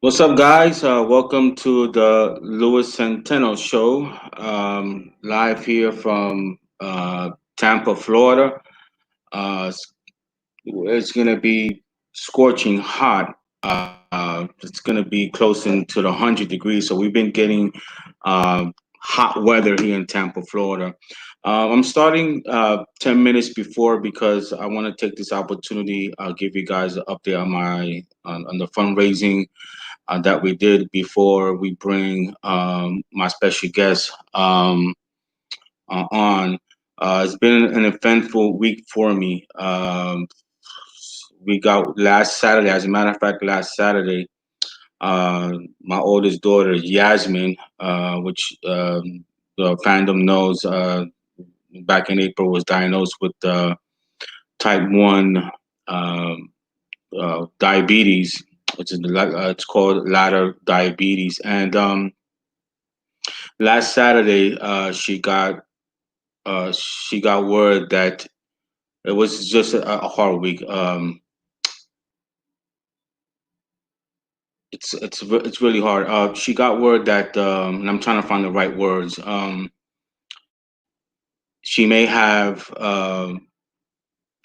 What's up, guys? Welcome to the Louis Centeno show, live here from Tampa, Florida. It's going to be scorching hot. It's going to be close into the 100 degrees. So we've been getting uh, hot weather here in Tampa, Florida. I'm starting 10 minutes before because I want to take this opportunity. I'll give you guys an update on on the fundraising that we did before we bring my special guest on. It's been an eventful week for me. We got last Saturday, as a matter of fact, last Saturday, my oldest daughter, Yasmin, which the fandom knows, back in April was diagnosed with type 1 um, diabetes, which is it's called ladder diabetes. And last Saturday, she got word that it was just a hard week. It's really hard. She got word that, and I'm trying to find the right words. She may have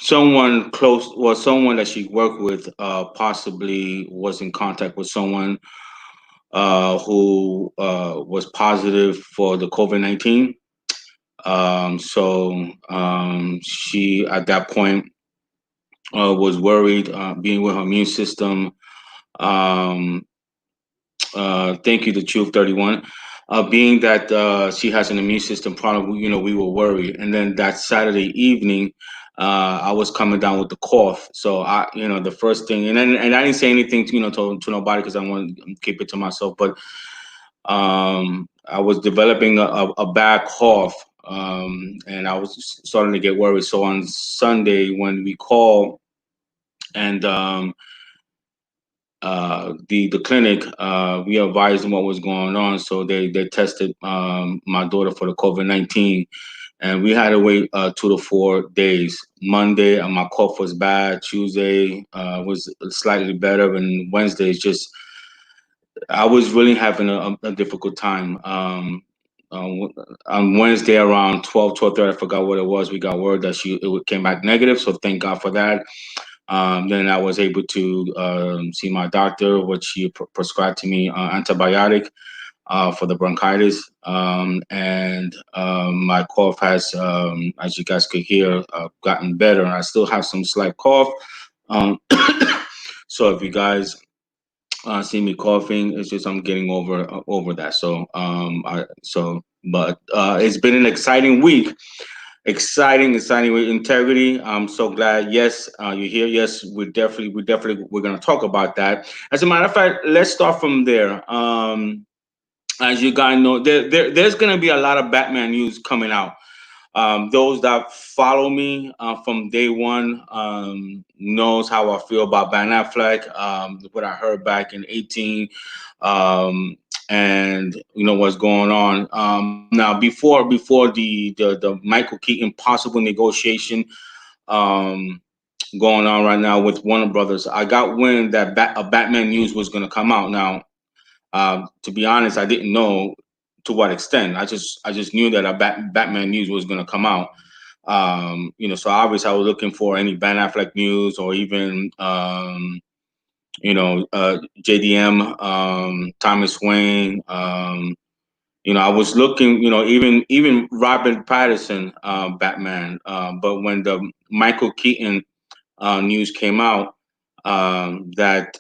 someone close, well, someone that she worked with, possibly was in contact with someone who was positive for the COVID-19. She at that point was worried, being with her immune system. Um, Thank you to Truth 31. Being that she has an immune system problem, we were worried. And then that Saturday evening, I was coming down with the cough. So the first thing, and I didn't say anything, to nobody because I want to keep it to myself. But I was developing a bad cough, and I was starting to get worried. So on Sunday, when we called and the clinic, we advised them what was going on. So they tested my daughter for the COVID-19, and we had to wait 2 to 4 days. Monday, my cough was bad. Tuesday was slightly better, and Wednesday is just I was really having a difficult time. On Wednesday around 12:30, I forgot what it was. We got word that came back negative, so thank God for that. Then I was able to see my doctor, which she prescribed to me antibiotic for the bronchitis, and my cough has, as you guys could hear, gotten better. And I still have some slight cough. Um, so if you guys see me coughing, it's just I'm getting over that. But it's been an exciting week. Exciting with integrity. I'm so glad. Yes, you're here. Yes, we're gonna talk about that. As a matter of fact, let's start from there. As you guys know, there's gonna be a lot of Batman news coming out. Those that follow me from day one knows how I feel about Ben Affleck. What I heard back in 18, and what's going on now. Before the Michael Keaton possible negotiation um, going on right now with Warner Brothers, I got wind that a Batman news was going to come out. Now, to be honest, I didn't know to what extent. I just knew that a Batman news was going to come out. So obviously I was looking for any Ben Affleck news or even JDM, Thomas Wayne. I was looking, even Robert Pattinson, Batman. But when the Michael Keaton news came out, that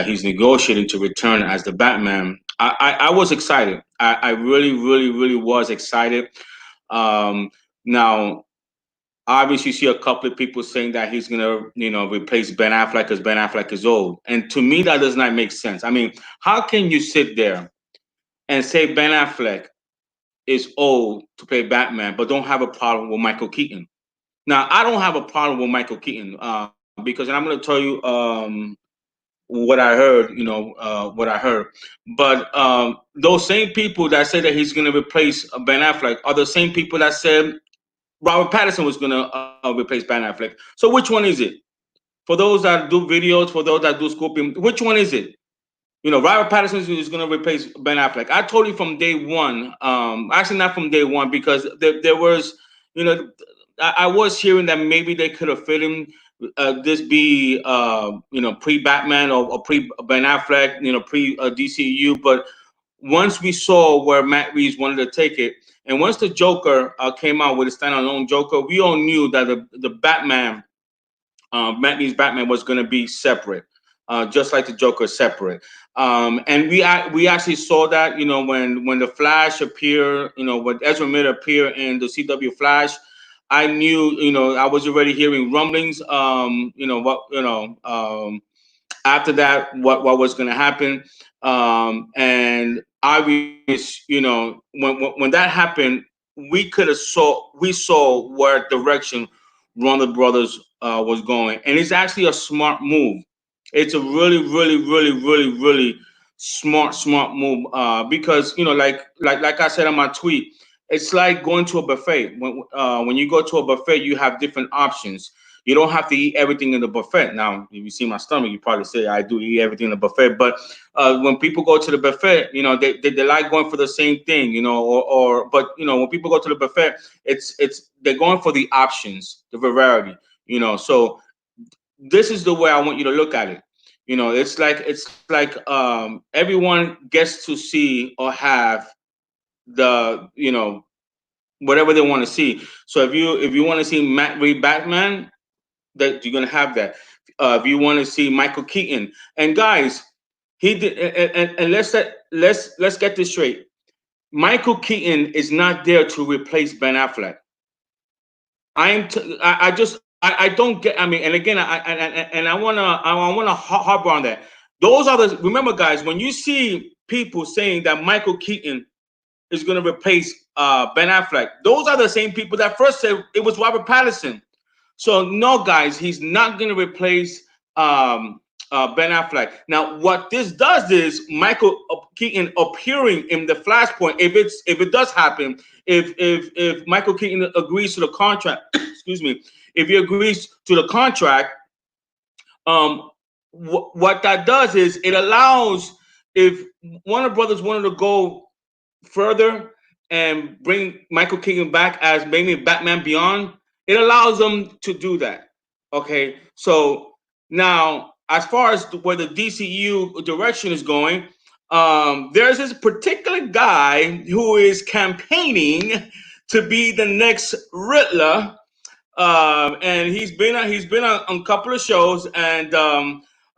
he's negotiating to return as the Batman, I was excited. I really, really, really was excited. Um, Now, obviously, you see a couple of people saying that he's gonna, replace Ben Affleck because Ben Affleck is old, and to me, that does not make sense. I mean, how can you sit there and say Ben Affleck is old to play Batman, but don't have a problem with Michael Keaton? Now, I don't have a problem with Michael Keaton because, and I'm going to tell you what I heard. What I heard. But those same people that say that he's going to replace Ben Affleck are the same people that said Robert Pattinson was going to replace Ben Affleck. So which one is it? For those that do videos, for those that do scoping, which one is it? Robert Pattinson is going to replace Ben Affleck. I told you from day one. Actually, not from day one, because there was, you know, I was hearing that maybe they could have fit him. This be, pre Batman or pre Ben Affleck, pre DCEU. But once we saw where Matt Reeves wanted to take it, and once the Joker came out with a standalone Joker, we all knew that the Batman, Matt Reeves' Batman, was going to be separate, just like the Joker is separate. And we actually saw that, when the Flash appeared, when Ezra Miller appeared in the CW Flash. I knew, I was already hearing rumblings. After that, what was going to happen. And obvious, when that happened, we saw where direction Warner Brothers was going, and it's actually a smart move. It's a really, really, really, really, really smart move, because like I said on my tweet, it's like going to a buffet. When you go to a buffet, you have different options. You don't have to eat everything in the buffet. Now, if you see my stomach, you probably say I do eat everything in the buffet. But when people go to the buffet, they like going for the same thing, but when people go to the buffet, it's they're going for the options, the variety, So this is the way I want you to look at it. It's like everyone gets to see or have the whatever they want to see. So if you want to see Matt Reeves Batman, that you're gonna have that. If you want to see Michael Keaton, and guys, he did, and let's get this straight. Michael Keaton is not there to replace Ben Affleck. I don't get. I mean, and again, I wanna harbor on that. Those are the remember, guys. When you see people saying that Michael Keaton is going to replace Ben Affleck, those are the same people that first said it was Robert Pattinson. So no, guys, he's not going to replace Ben Affleck. Now, what this does is Michael Keaton appearing in the Flashpoint. If it does happen, if Michael Keaton agrees to the contract, excuse me, if he agrees to the contract, what that does is it allows, if Warner Brothers wanted to go further and bring Michael Keaton back as maybe Batman Beyond, it allows them to do that. Okay, so now as far as where the DCU direction is going, there's this particular guy who is campaigning to be the next Riddler, and he's been on a couple of shows, and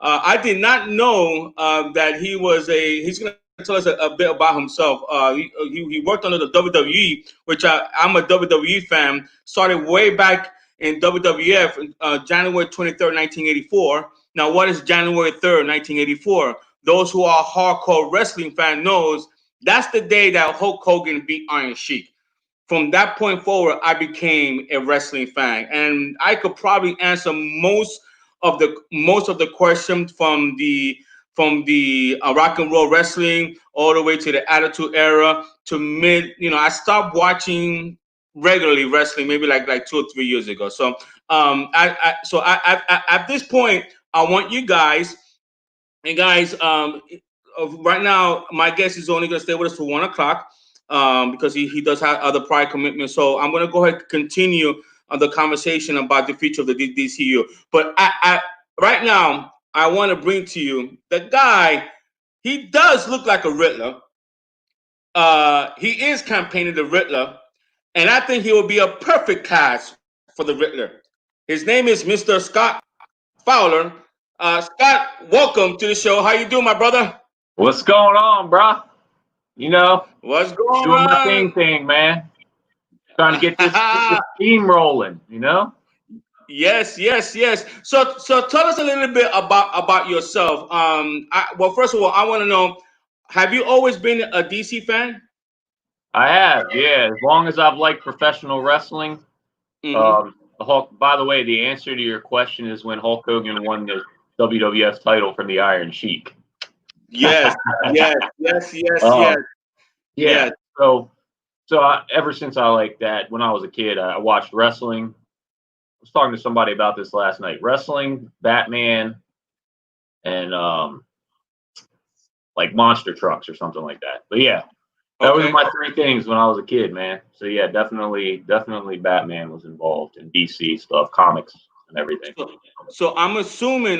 I did not know that he's going to tell us a bit about himself. He worked under the WWE, which I'm a WWE fan. Started way back in WWF, January 23rd, 1984. Now, what is January 3rd, 1984? Those who are hardcore wrestling fan knows that's the day that Hulk Hogan beat Iron Sheik. From that point forward, I became a wrestling fan, and I could probably answer most of the questions from the rock and roll wrestling all the way to the Attitude Era to mid. I stopped watching regularly wrestling maybe like 2 or 3 years ago. So at this point, I want you guys, and guys, right now my guest is only going to stay with us till 1 o'clock, because he does have other prior commitments. So I'm going to go ahead and continue on the conversation about the future of the DCU. But right now, I want to bring to you the guy. He does look like a Riddler. He is campaigning the Riddler, and I think he will be a perfect cast for the Riddler. His name is Mr. Scott Fowler. Scott, welcome to the show. How you doing, my brother? What's going on, bro? What's going Doing my on? thing, man. Trying to get this team rolling. Yes, yes, yes. So tell us a little bit about yourself. Well, first of all, I want to know: have you always been a DC fan? I have, yeah. As long as I've liked professional wrestling. Mm-hmm. The Hulk. By the way, the answer to your question is when Hulk Hogan won the WWF title from the Iron Sheik. Yes, yes, yes, yes, yes, um, yeah. yes. So ever since I like that, when I was a kid, I watched wrestling. I was talking to somebody about this last night. Wrestling, Batman, and like monster trucks or something like that. But yeah, that was Okay. my three things when I was a kid, man. So yeah, definitely Batman was involved in DC stuff, comics and everything. So I'm assuming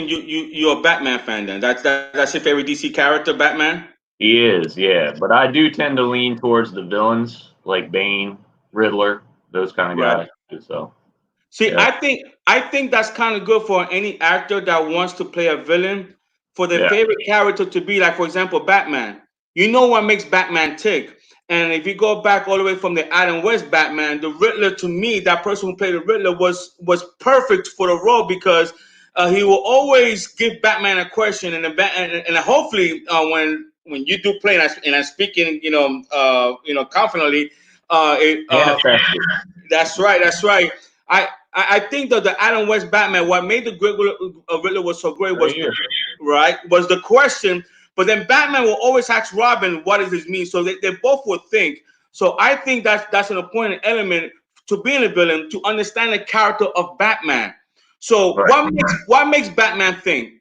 you're a Batman fan then. That's your favorite DC character, Batman. He is, yeah. But I do tend to lean towards the villains like Bane, Riddler, those kind of Right. guys. So See, yeah, I think that's kind of good for any actor that wants to play a villain, for their yeah, favorite character to be like, for example, Batman. You know what makes Batman tick? And if you go back all the way from the Adam West Batman, the Riddler, to me, that person who played the Riddler was perfect for the role, because he will always give Batman a question, and and hopefully when you do play, and I'm speaking, confidently, it, manifested. that's right. That's right. I think that the Adam West Batman, what made the great Riddler was so great Right was here. was the question. But then Batman will always ask Robin, "What does this mean?" So they both would think. So I think that's an important element to being a villain, to understand the character of Batman. So Right. what makes Batman think?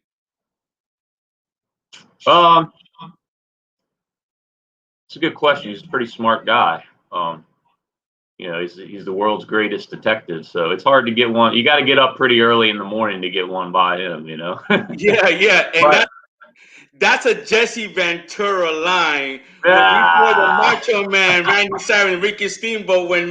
Um, it's a good question. He's a pretty smart guy. Um, he's the world's greatest detective, so it's hard to get one. You got to get up pretty early in the morning to get one by him, you know. Yeah, yeah, and But that's a Jesse Ventura line. Before the ah, Macho Man, Randy Savage, and Ricky Steamboat, when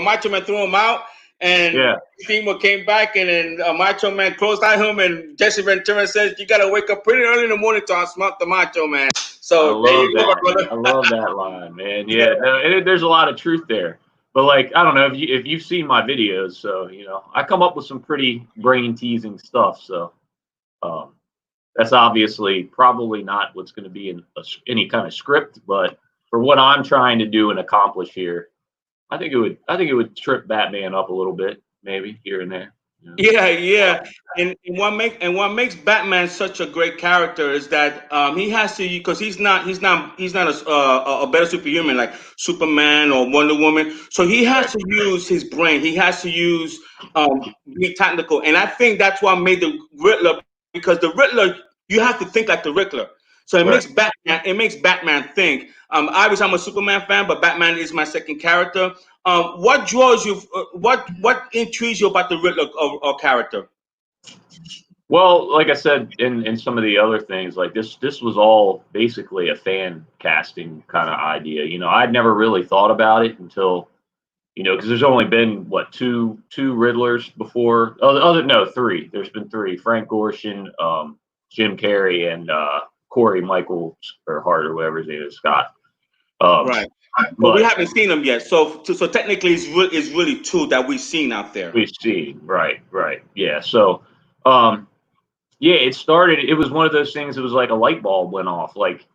Macho Man threw him out, and yeah, Steamboat came back, and then Macho Man closed at him, and Jesse Ventura says, "You gotta wake up pretty early in the morning to outsmart the Macho Man." I So there love you go, my that. I brother. love that line, man. Yeah, Yeah, no, there's a lot of truth there. But like, I don't know if you've seen my videos, so I come up with some pretty brain teasing stuff. So um, that's obviously probably not what's going to be in any kind of script, but for what I'm trying to do and accomplish here, I think it would trip Batman up a little bit, maybe here and there. You know? yeah, yeah. And what makes Batman such a great character is that he has to, because he's not a better superhuman like Superman or Wonder Woman. So he has Right. to use his brain. He has to use be technical. And I think that's what made the Riddler, because the Riddler, you have to think like the Riddler. So it Right. makes Batman think. Obviously, I'm a Superman fan, but Batman is my second character. What draws you? What intrigues you about the Riddler character? Well, like I said in some of the other things, like this was all basically a fan casting kind of idea. I'd never really thought about it until because there's only been what two Riddlers before. Oh, the other no, three. There's been three: Frank Gorshin, Jim Carrey, and Corey Michael or Hart or whatever his name is, Scott. Um, Right, but we but haven't seen them yet. So technically, it's really two that we've seen out there. we've seen right, yeah. So yeah, it started. It was one of those things. It was like a light bulb went off. Like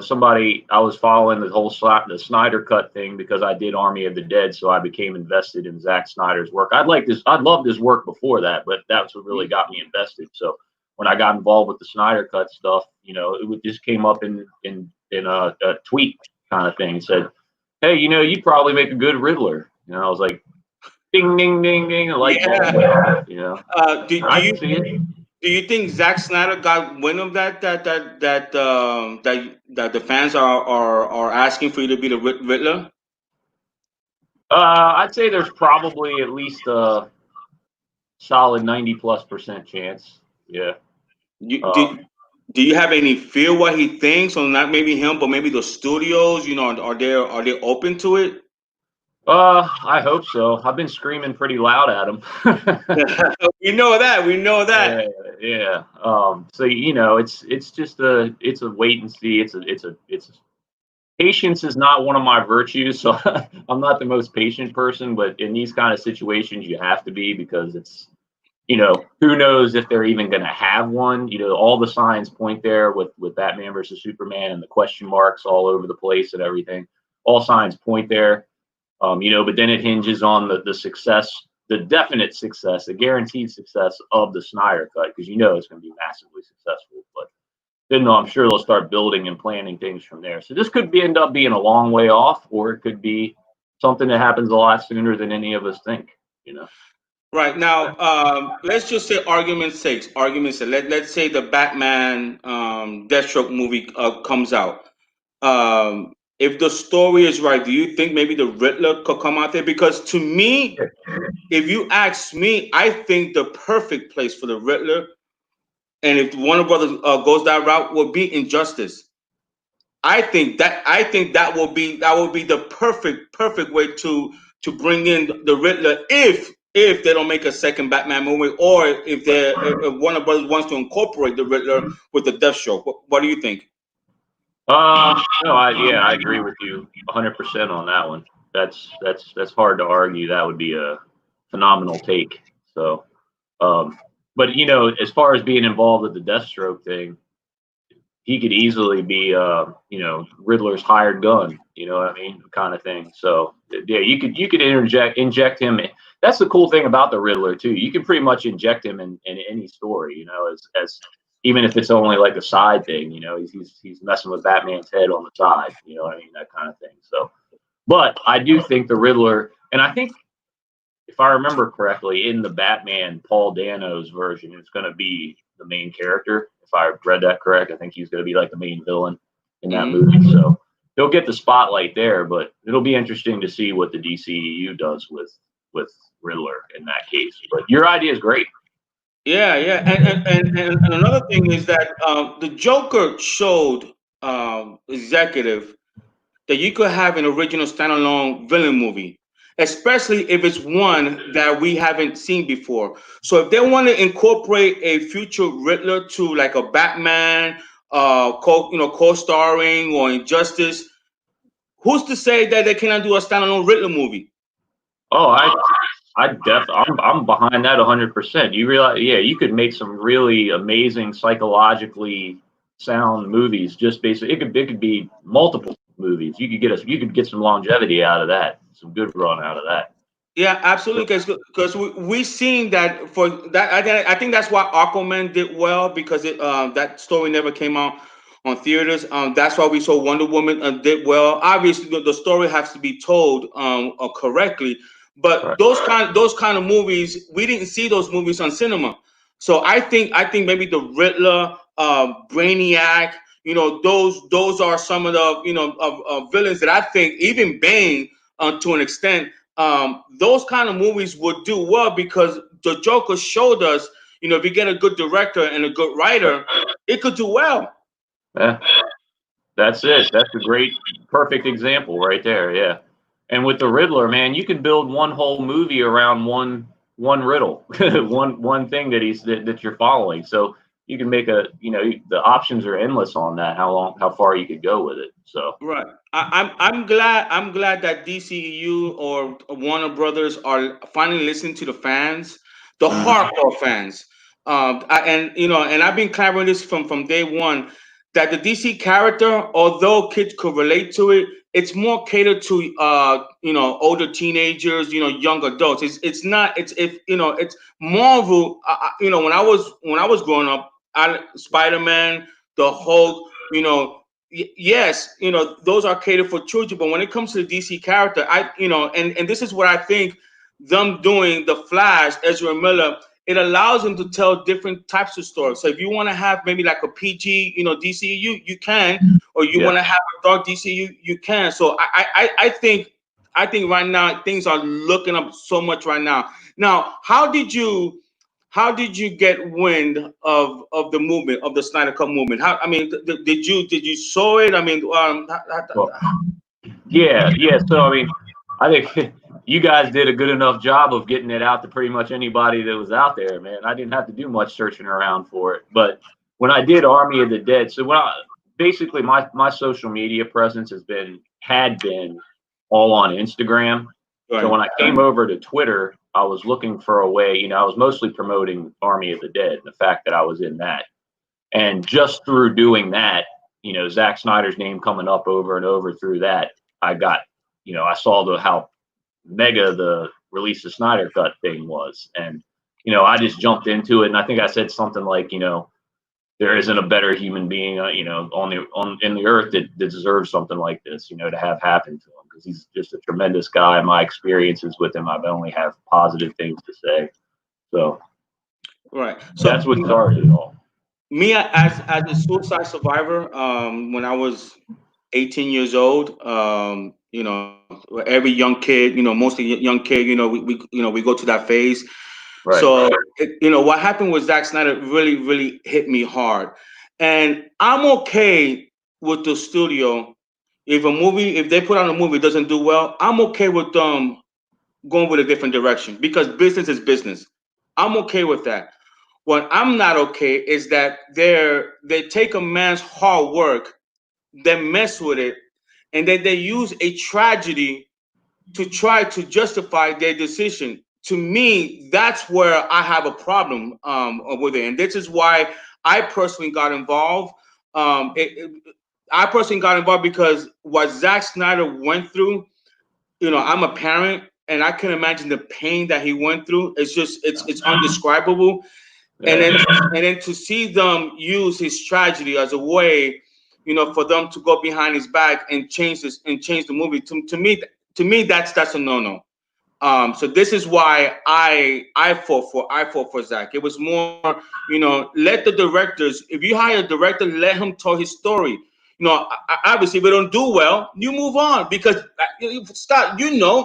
somebody. I was following the whole the Snyder cut thing because I did Army of the Dead, so I became invested in Zack Snyder's work. I'd loved his work before that, but that's what really got me invested. So when I got involved with the Snyder cut stuff, just came up in a tweet kind of thing. Said, hey, you'd probably make a good Riddler. I was like, ding, ding, ding, ding, a light bulb. Yeah. Do I you can see it. do you think Zack Snyder got wind of that the fans are asking for you to be the Riddler? I'd say there's probably at least a solid 90+% chance. Yeah. You, Um, do you have any feel what he thinks, or not maybe him, but maybe the studios? Are they open to it? I hope so. I've been screaming pretty loud at him. We know that. We know that. Yeah, yeah. So it's just it's a wait and see. It's patience is not one of my virtues, so I'm not the most patient person. But in these kind of situations, you have to be because it's who knows if they're even going to have one. All the signs point there with Batman versus Superman and the question marks all over the place and everything. All signs point there. But then it hinges on the success, the definite success, the guaranteed success of the Snyder cut, because it's going to be massively successful. But then I'm sure they'll start building and planning things from there. So this could end up being a long way off, or it could be something that happens a lot sooner than any of us think. Right now, let's just say argument's sake. Argument's sake. Let's say the Batman Deathstroke movie comes out. If the story is right, do you think maybe the Riddler could come out there? Because to me, if you ask me, I think the perfect place for the Riddler, and if Warner Brothers goes that route, would be Injustice. I think that will be the perfect way to bring in the Riddler if they don't make a second Batman movie, or if Warner Brothers wants to incorporate the Riddler with the Deathstroke. What do you think? No, I agree with you 100% on that one. That's hard to argue. That would be a phenomenal take. So, but as far as being involved with the Deathstroke thing, he could easily be, Riddler's hired gun. You know what I mean, kind of thing. So yeah, you could inject him. That's the cool thing about the Riddler too. You can pretty much inject him in any story. As even if it's only like a side thing. He's messing with Batman's head on the side. You know what I mean, that kind of thing. So, but I do think the Riddler, and I think if I remember correctly, in the Batman Paul Dano's version, it's going to be the main character. If I read that correct, I think he's going to be like the main villain in that movie. So he'll get the spotlight there, but it'll be interesting to see what the DCEU does with Riddler in that case. But your idea is great. Yeah, yeah, and another thing is that the Joker showed executive that you could have an original standalone villain movie, especially if it's one that we haven't seen before. So if they want to incorporate a future Riddler to like a Batman, co-starring or Injustice, who's to say that they cannot do a standalone Riddler movie? Oh, I'm behind that 100%. You realize, yeah, you could make some really amazing psychologically sound movies. Just basically, it could be multiple movies. You could get some longevity out of that, some good run out of that. Yeah, absolutely. Because we seen that for that. I think that's why Aquaman did well because that story never came out on theaters. That's why we saw Wonder Woman did well. Obviously, the story has to be told correctly. But Right. those kind of movies, we didn't see those movies on cinema. So I think maybe the Riddler, Brainiac, those are some of the villains that I think even Bane to an extent those kind of movies would do well because the Joker showed us, if you get a good director and a good writer, it could do well. Yeah, that's it. That's a great, perfect example right there. Yeah. And with the Riddler, man, you can build one whole movie around one riddle, one thing that you're following. So you can make the options are endless on that. How far you could go with it. So Right. I'm glad that DCEU or Warner Brothers are finally listening to the fans, the mhm. hardcore fans. And I've been clamoring this from day one that the DC character, although kids could relate to it, it's more catered to older teenagers, young adults. It's not it's if it's Marvel. When I was growing up, Spider Man, the Hulk, yes, those are catered for children. But when it comes to the DC character, and this is what I think them doing the Flash, Ezra Miller, it allows them to tell different types of stories. So if you want to have maybe like a PG, DCU, you can, or you Yeah. want to have a dark DCU, you can. So I think right now things are looking up so much right now. Now, how did you get wind of the movement of the Snyder Cut movement? How I mean, did you saw it? I mean, Well, yeah. So I mean, I think you guys did a good enough job of getting it out to pretty much anybody that was out there, man. I didn't have to do much searching around for it. But when I did Army of the Dead, so basically my social media presence had been all on Instagram. So right, when I came over to Twitter, I was looking for a way, I was mostly promoting Army of the Dead and the fact that I was in that. And just through doing that, Zack Snyder's name coming up over and over through that, I got, I saw how mega the release of Snyder Cut thing was. And, I just jumped into it. And I think I said something like, there isn't a better human being, in the earth that deserves something like this, to have happen to him because he's just a tremendous guy. My experiences with him, I've only have positive things to say. So Right. So that's what started it all. me as a suicide survivor, when I was 18 years old, every young kid, mostly young kid, we go to that phase. Right. So what happened with Zack Snyder really really hit me hard, and I'm okay with the studio if they put out a movie doesn't do well, I'm okay with them going with a different direction because business is business. I'm okay with that. What I'm not okay is that they take a man's hard work, they mess with it, and then they use a tragedy to try to justify their decision. To me, that's where I have a problem with it, and this is why I personally got involved. I personally got involved because what Zack Snyder went through. I'm a parent, and I can imagine the pain that he went through. It's undescribable. And Yeah. then to see them use his tragedy as a way, for them to go behind his back and change the movie. To me, that's a no-no. So this is why I fought for Zack. It was more, let the directors. If you hire a director, let him tell his story. Obviously, if it don't do well, you move on because Scott, business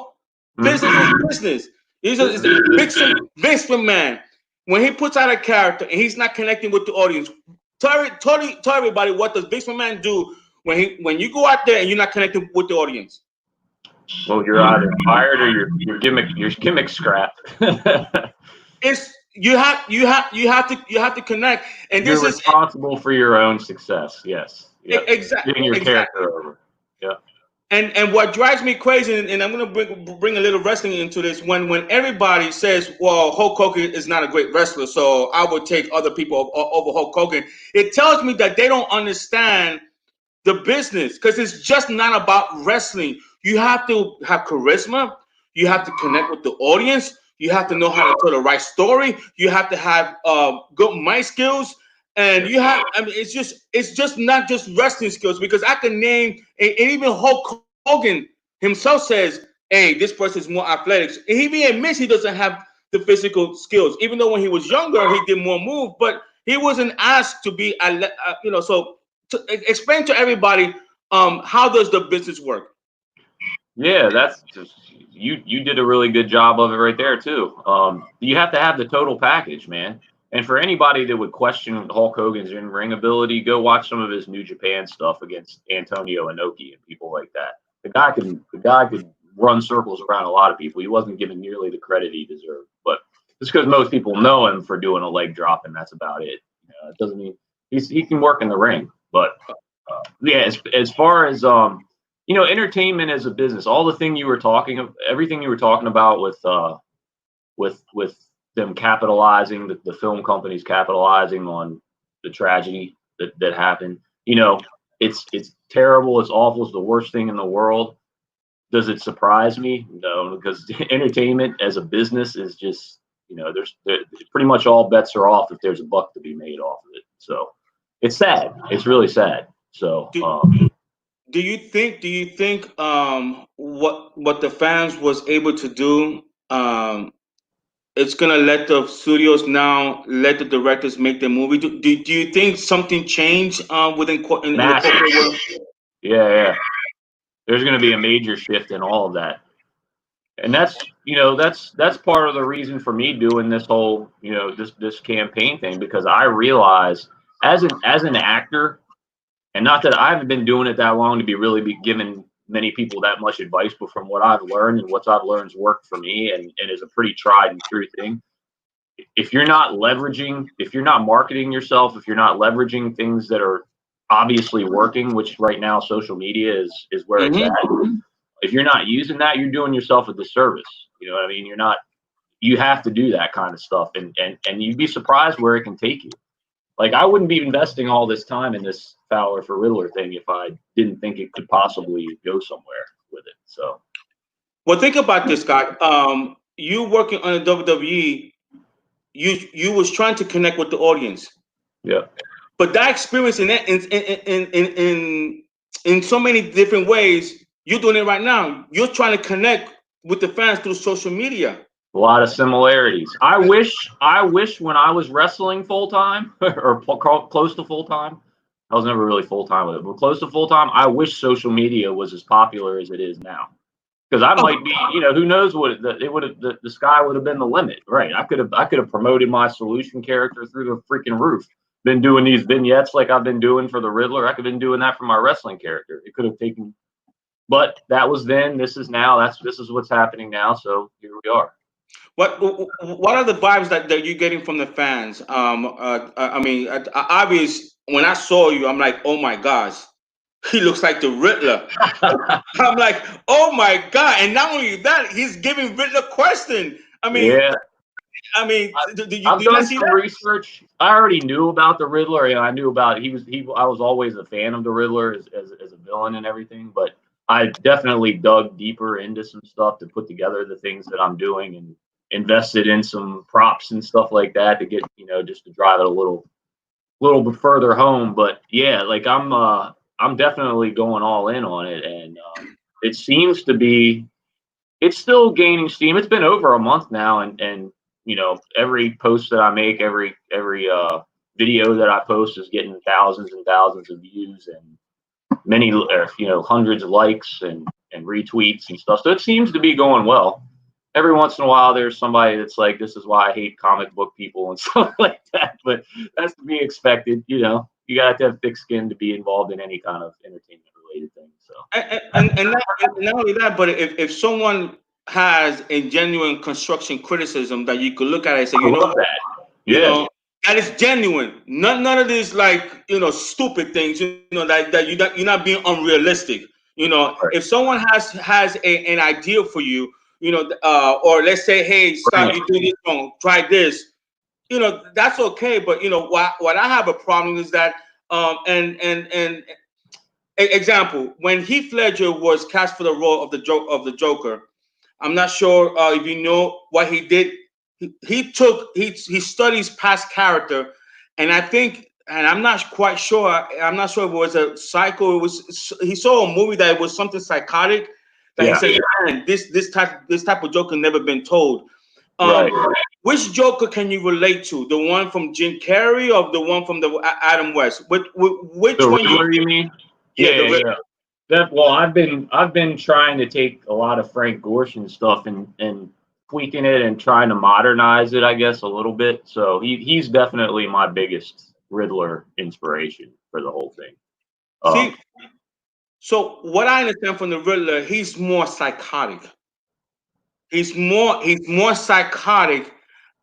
is business. It's Vince McMahon. When he puts out a character and he's not connecting with the audience, tell everybody what does Vince McMahon do when you go out there and you're not connecting with the audience. Well, you're either fired or your gimmick scrapped. It's you have to connect, and You're this is responsible for your own success. Yes. Yep. Getting your exactly. character over. Yeah. And what drives me crazy, and I'm gonna bring a little wrestling into this, when everybody says, "Well, Hulk Hogan is not a great wrestler, so I would take other people over Hulk Hogan," it tells me that they don't understand the business because it's just not about wrestling. You have to have charisma. You have to connect with the audience. You have to know how to tell the right story. You have to have good mic skills, and you have. I mean, it's just not just wrestling skills because I can name and even Hulk Hogan himself says, "Hey, this person is more athletic." And he even admits he doesn't have the physical skills, even though when he was younger he did more move, but he wasn't asked to be, So explain to everybody how does the business work. Yeah, that's just you did a really good job of it right there too. You have to have the total package, man. And for anybody that would question Hulk Hogan's in-ring ability, go watch some of his New Japan stuff against Antonio Inoki and people like that. The guy could run circles around a lot of people. He wasn't given nearly the credit he deserved, but just because most people know him for doing a leg drop and that's about it. It doesn't mean he can work in the ring. But yeah, as far as entertainment as a business, everything you were talking about with them capitalizing, the film companies capitalizing on the tragedy that happened. It's terrible, it's awful, it's the worst thing in the world. Does it surprise me? No, because entertainment as a business is just, pretty much all bets are off if there's a buck to be made off of it. So it's sad. It's really sad. So Do you think what the fans was able to do, it's gonna let the studios now let the directors make their movie? Do you think something changed in the massive. corporate world? Yeah. There's going to be a major shift in all of that. And that's part of the reason for me doing this whole, this campaign thing, because I realize as an actor, and not that I haven't been doing it that long to be giving many people that much advice, but from what I've learned and what I've learned's worked for me and is a pretty tried and true thing. If you're not marketing yourself, if you're not leveraging things that are obviously working, which right now social media is where it's at. If you're not using that, you're doing yourself a disservice. You know what I mean? You have to do that kind of stuff, and you'd be surprised where it can take you. Like, I wouldn't be investing all this time in this Fowler for Riddler thing if I didn't think it could possibly go somewhere with it. So, Well, think about this, Scott. You working on the WWE, you was trying to connect with the audience, yeah. but that experience in so many different ways, you're doing it right now. You're trying to connect with the fans through social media. A lot of similarities. I wish when I was wrestling full time or close to full time, I was never really full time with it, but close to full time, I wish social media was as popular as it is now. Because I might be, who knows what it would have, the sky would have been the limit, right? I could have promoted my solution character through the freaking roof. Been doing these vignettes like I've been doing for the Riddler. I could have been doing that for my wrestling character. It could have taken, but that was then. This is now. This is what's happening now. So here we are. What are the vibes that you're getting from the fans? I mean, obvious. When I saw you, I'm like, oh my gosh, he looks like the Riddler. I'm like, oh my god! And not only that, he's giving Riddler question. I mean, yeah. I've done some research. I already knew about the Riddler, and I knew about I was always a fan of the Riddler as a villain and everything. But I definitely dug deeper into some stuff to put together the things that I'm doing and invested in some props and stuff like that to get just to drive it a little bit further home. But yeah, like I'm definitely going all in on it, and it seems to be it's still gaining steam. It's been over a month now, and every post that I make, every video that I post is getting thousands and thousands of views and many hundreds of likes and retweets and stuff. So it seems to be going well. Every once in a while, there's somebody that's like, "This is why I hate comic book people" and stuff like that. But that's to be expected. You got to have thick skin to be involved in any kind of entertainment related thing. So and not only that, but if someone has a genuine construction criticism that you could look at it and say, that is genuine. None of these like stupid things. That you're not being unrealistic. Right. If someone has an idea for you, or let's say, hey, stop, you do this wrong, try this. That's okay. But what I have a problem is that and example, when Heath Ledger was cast for the role of the Joker, I'm not sure if you know what he did. He studies past character, and I think, and I'm not quite sure. I'm not sure if it was a psycho. He saw a movie that was something psychotic. That he said, man, this type of Joker never been told. Right. Which Joker can you relate to? The one from Jim Carrey or the one from the Adam West? Which one you mean? Yeah. Well, I've been trying to take a lot of Frank Gorshin stuff and tweaking it and trying to modernize it, I guess, a little bit. So he's definitely my biggest Riddler inspiration for the whole thing. See, so what I understand from the Riddler, he's more psychotic. He's more psychotic,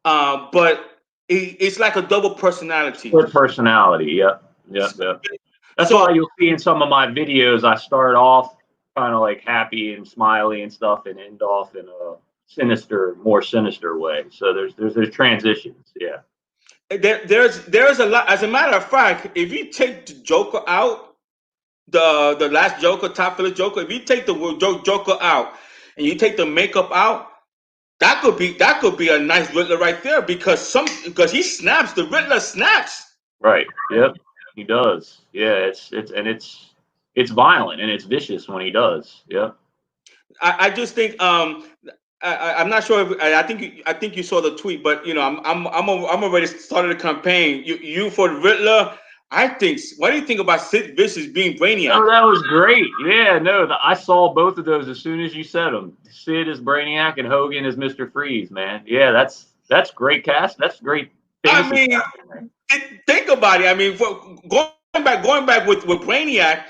but it's like a double personality. Good personality, yeah. That's why you'll see in some of my videos, I start off kind of like happy and smiley and stuff, and end off in a more sinister way. So there's transitions, yeah. There's a lot. As a matter of fact, if you take the Joker out, the last Joker, top filler Joker, if you take the Joker out and you take the makeup out, that could be a nice Riddler right there because he snaps. The Riddler snaps. Right. Yep. He does. Yeah. It's violent and it's vicious when he does. Yeah. I just think I'm not sure if I think you saw the tweet, but I'm already started a campaign. You for the Riddler. What do you think about Sid Vicious being Brainiac? Oh, that was great. Yeah, no, I saw both of those as soon as you said them. Sid is Brainiac and Hogan is Mr. Freeze, man. Yeah, that's great cast. That's great. I mean, think about it. I mean, going back with Brainiac,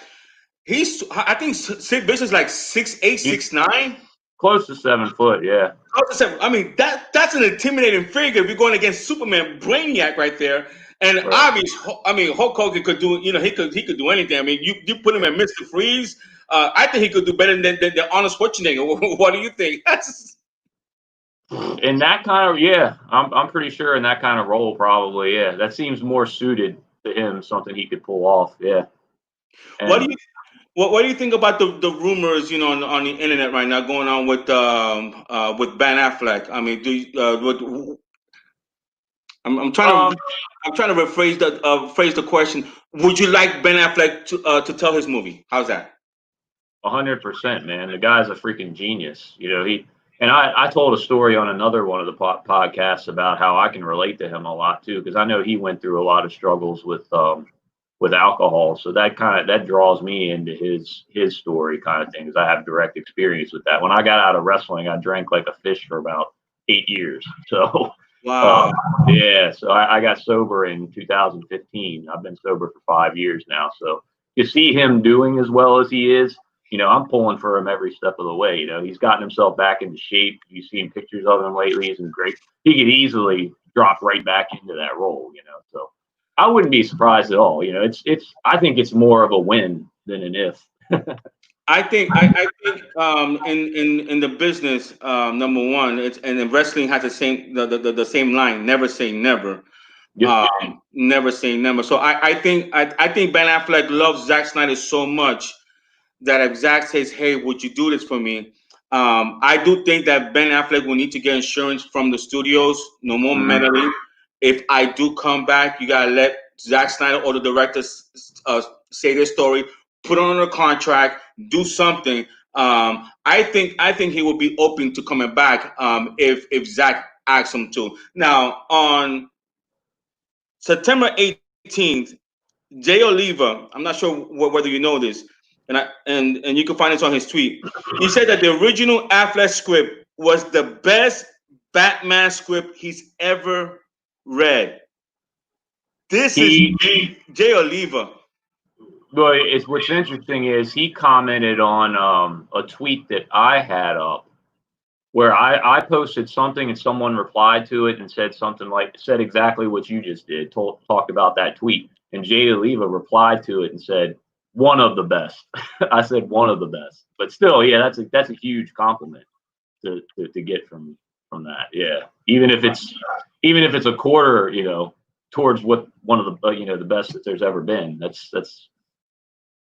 I think Sid Vicious is like 6'8", 6'9". Close to 7 foot, yeah. Close to 7. I mean, that's an intimidating figure. If you're going against Superman, Brainiac right there. And obviously, I mean, Hulk Hogan could do, he could do anything. I mean, you put him at Mr. Freeze, I think he could do better than Arnold Schwarzenegger. What do you think? In that kind of, yeah, I'm pretty sure in that kind of role, probably, yeah. That seems more suited to him, something he could pull off, yeah. And what do you think about the rumors, on the internet right now going on with Ben Affleck? I mean, I'm trying to rephrase phrase the question. Would you like Ben Affleck to tell his movie? How's that? 100%, man. The guy's a freaking genius. And I told a story on another one of the podcasts about how I can relate to him a lot too, because I know he went through a lot of struggles with alcohol. So that draws me into his story kind of thing, because I have direct experience with that. When I got out of wrestling, I drank like a fish for about 8 years. So Wow. yeah, so I got sober in 2015. I've been sober for 5 years now. So you see him doing as well as he is, I'm pulling for him every step of the way. He's gotten himself back into shape. You've seen pictures of him lately. He's in great. He could easily drop right back into that role, So I wouldn't be surprised at all. I think it's more of a win than an if. I think in the business, number one, it's and in wrestling has the same line, never say never. Yep. Never say never. So I think Ben Affleck loves Zack Snyder so much that if Zack says, "Hey, would you do this for me?" I do think that Ben Affleck will need to get insurance from the studios, no more meddling. If I do come back, you gotta let Zack Snyder or the directors say their story, put on a contract, do something. I think he will be open to coming back if Zack asks him to. Now on September 18th, Jay Oliva, I'm not sure whether you know this, and you can find this on his tweet. He said that the original Affleck script was the best Batman script he's ever read. This is Jay Oliva. Well, what's interesting is he commented on a tweet that I had up where I posted something and someone replied to it and said exactly what you just did, talked about that tweet. And Jay Oliva replied to it and said, one of the best. I said one of the best. But still, yeah, that's a huge compliment to get from that. Yeah. Even if it's a quarter, towards what one of the the best that there's ever been. That's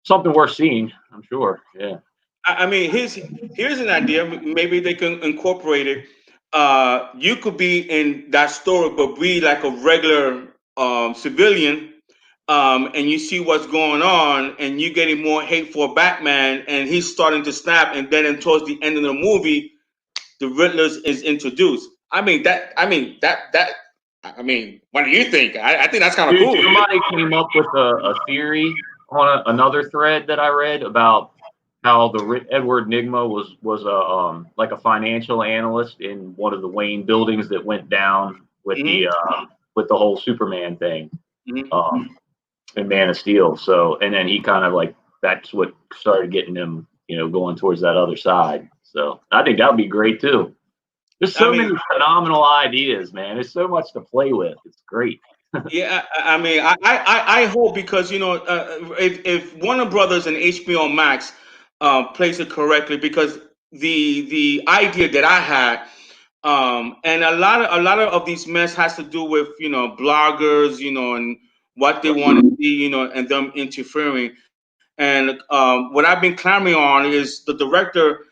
something worth seeing, I'm sure. Yeah. I mean, here's an idea. Maybe they can incorporate it. You could be in that story, but be like a regular civilian, and you see what's going on, and you're getting more hate for Batman, and he's starting to snap, and then towards the end of the movie, the Riddler is introduced. I mean that. I mean that. I mean, what do you think? I think that's kind of Dude, cool. somebody came up with a theory on another thread that I read about how the Edward Nygma was a like a financial analyst in one of the Wayne buildings that went down with the whole Superman thing, in Man of Steel. So, and then he kind of like that's what started getting him, going towards that other side. So I think that would be great too. There's so many phenomenal ideas, man. There's so much to play with. It's great. Yeah, I mean, I hope because if Warner Brothers and HBO Max plays it correctly, because the idea that I had, and a lot of these mess has to do with bloggers, and what they want to see, and them interfering. And what I've been clamoring on is the director.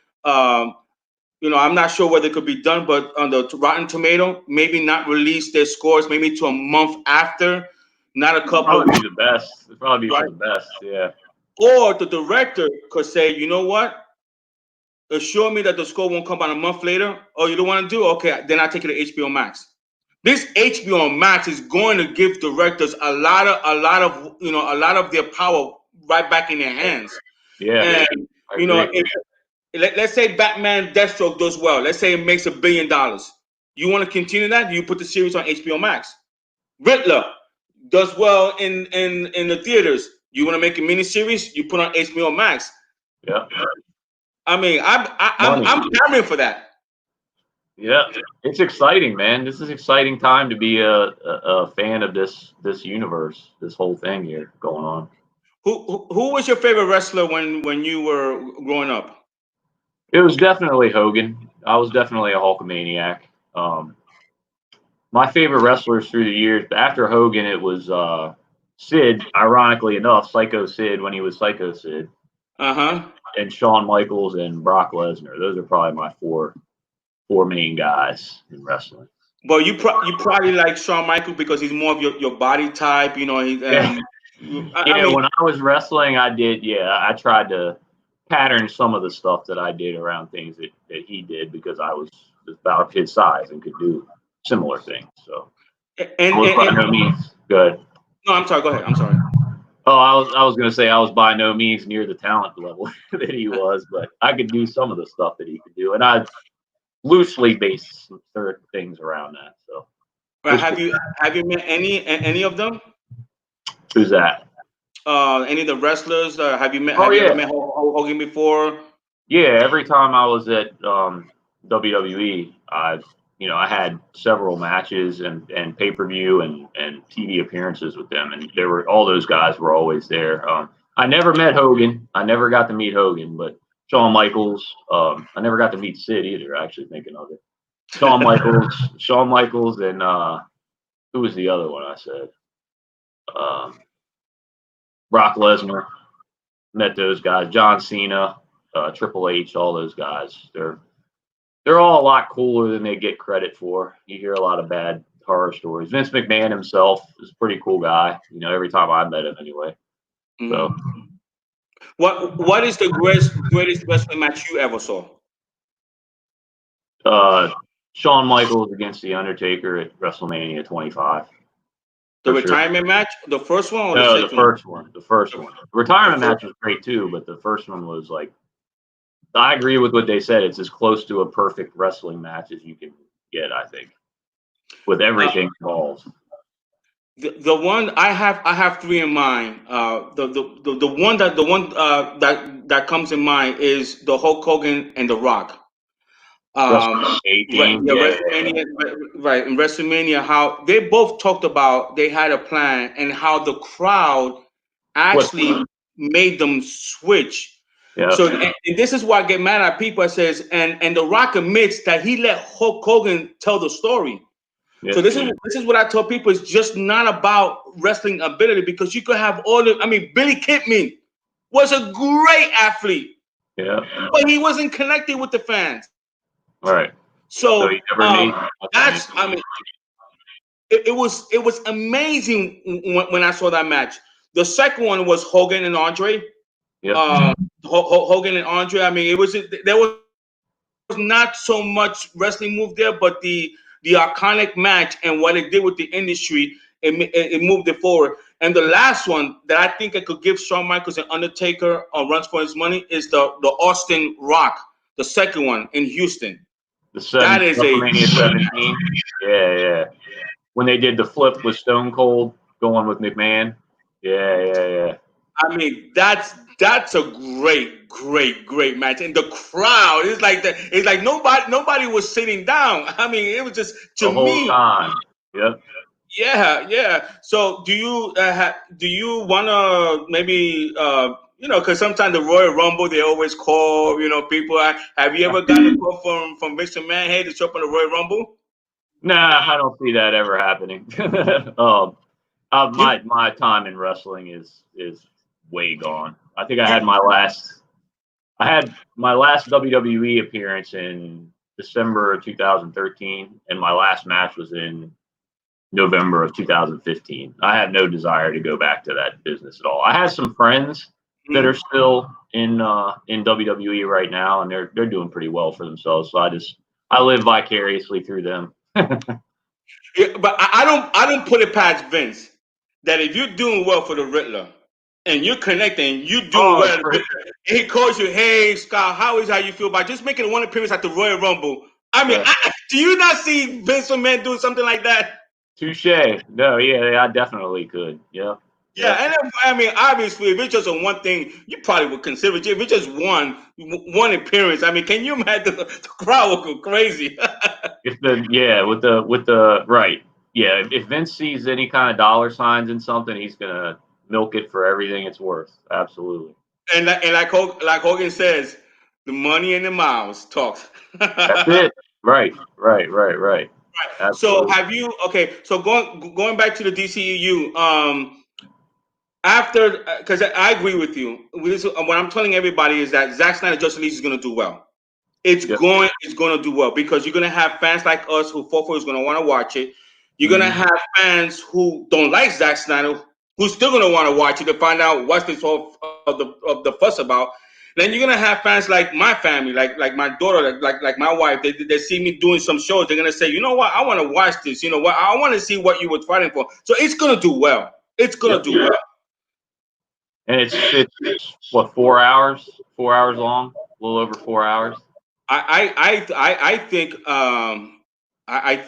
I'm not sure whether it could be done, but on the Rotten Tomato, maybe not release their scores, maybe to a month after, not a couple. Probably be the best. It'd probably be for the best, yeah. Or the director could say, you know what? Assure me that the score won't come out a month later. Oh, you don't want to do? Okay, then I take it to HBO Max. This HBO Max is going to give directors a lot of their power right back in their hands. Yeah. And let's say Batman Deathstroke does well. Let's say it makes $1 billion. You want to continue that? You put the series on HBO Max. Riddler does well in the theaters. You want to make a miniseries? You put on HBO Max. Yeah. I mean, I'm clamoring for that. Yeah, it's exciting, man. This is exciting time to be a fan of this universe, this whole thing here going on. Who was your favorite wrestler when you were growing up? It was definitely Hogan. I was definitely a Hulkamaniac. My favorite wrestlers through the years, after Hogan, it was Sid. Ironically enough, Psycho Sid when he was Psycho Sid. And Shawn Michaels and Brock Lesnar. Those are probably my four main guys in wrestling. Well, you probably like Shawn Michaels because he's more of your body type. When I was wrestling, I did. Yeah, I tried to pattern some of the stuff that I did around things that he did because I was about his size and could do similar things. So I was by no means good. No, I'm sorry. Go ahead. I'm sorry. Oh, I was going to say I was by no means near the talent level that he was, but I could do some of the stuff that he could do, and I loosely based certain things around that. So, Right. Have you met any of them? who's that? Any of the wrestlers? Oh Have you ever yeah, met Hulk Hogan before? yeah. Every time I was at WWE, I had several matches and pay-per-view and TV appearances with them, and all those guys were always there. I never met Hogan. I never got to meet Hogan, but Shawn Michaels. I never got to meet Sid either. Actually, thinking of it, Shawn Michaels, and who was the other one? I said Brock Lesnar. Met those guys. John Cena, Triple H, all those guys. They're all a lot cooler than they get credit for. You hear a lot of bad horror stories. Vince McMahon himself is a pretty cool guy. Every time I met him anyway. So What is the greatest wrestling match you ever saw? Shawn Michaels against The Undertaker at WrestleMania 25. The retirement match, the first one or No, the second one? The first one. The retirement match was great too, but the first one was like, I agree with what they said. It's as close to a perfect wrestling match as you can get, I think, with everything involved. The one I have three in mind. The one that comes in mind is the Hulk Hogan and The Rock. WrestleMania 18, WrestleMania, right? In WrestleMania, how they both talked about they had a plan and how the crowd actually made them switch. Yeah. So and this is why I get mad at people. It says and The Rock admits that he let Hulk Hogan tell the story. So this is what I tell people. It's just not about wrestling ability because you could have all the. I mean, Billy Kidman was a great athlete. Yeah. But he wasn't connected with the fans. All right. So he never made that's. I mean, it was amazing when I saw that match. The second one was Hogan and Andre. Yeah. Hogan and Andre. I mean, there was not so much wrestling move there, but the iconic match and what it did with the industry, it moved it forward. And the last one that I think I could give Shawn Michaels and Undertaker runs for his money is the Austin Rock, the second one in Houston. That is WrestleMania 17. Yeah. When they did the flip with Stone Cold going with McMahon. Yeah. I mean, that's a great match, and the crowd is like that. It's like nobody was sitting down. I mean, it was just to the whole me. Time. Yep. Yeah. So do you want to maybe because sometimes the Royal Rumble they always call people. Have you ever gotten a call from Mr. McMahon, hey, to show up on the Royal Rumble? Nah, I don't see that ever happening. My time in wrestling is way gone. I think I had my last WWE appearance in December of 2013, and my last match was in November of 2015. I have no desire to go back to that business at all. I have some friends that are still in WWE right now, and they're doing pretty well for themselves. So I live vicariously through them. Yeah, but I don't put it past Vince that if you're doing well for the Riddler and you're connecting, you're doing well. And he calls you, hey Scott, how you feel about just making one appearance at the Royal Rumble? I mean, do you not see Vince McMahon doing something like that? Touche. No, yeah, I definitely could. Yeah. Yeah, and I mean, obviously, if it's just a one thing, you probably would consider it. If it's just one appearance, I mean, can you imagine the crowd would go crazy? With the right, yeah. If Vince sees any kind of dollar signs in something, he's gonna milk it for everything it's worth. Absolutely. And like Hogan says, the money and the miles talks. That's it. Right. Absolutely. So have you? Okay, so going back to the DCEU, after because I agree with you. What I'm telling everybody is that Zack Snyder Justice League is going to do well. It's going to do well because you're going to have fans like us who fought for it, who's going to want to watch it. You're going to have fans who don't like Zack Snyder who's still going to want to watch it to find out what's this all of the fuss about. Then you're gonna have fans like my family, like my daughter, like my wife. They see me doing some shows. They're gonna say, you know what? I want to watch this. You know what? I want to see what you were fighting for. So it's gonna do well. It's gonna do well. And it's what, 4 hours? 4 hours long? A little over 4 hours. I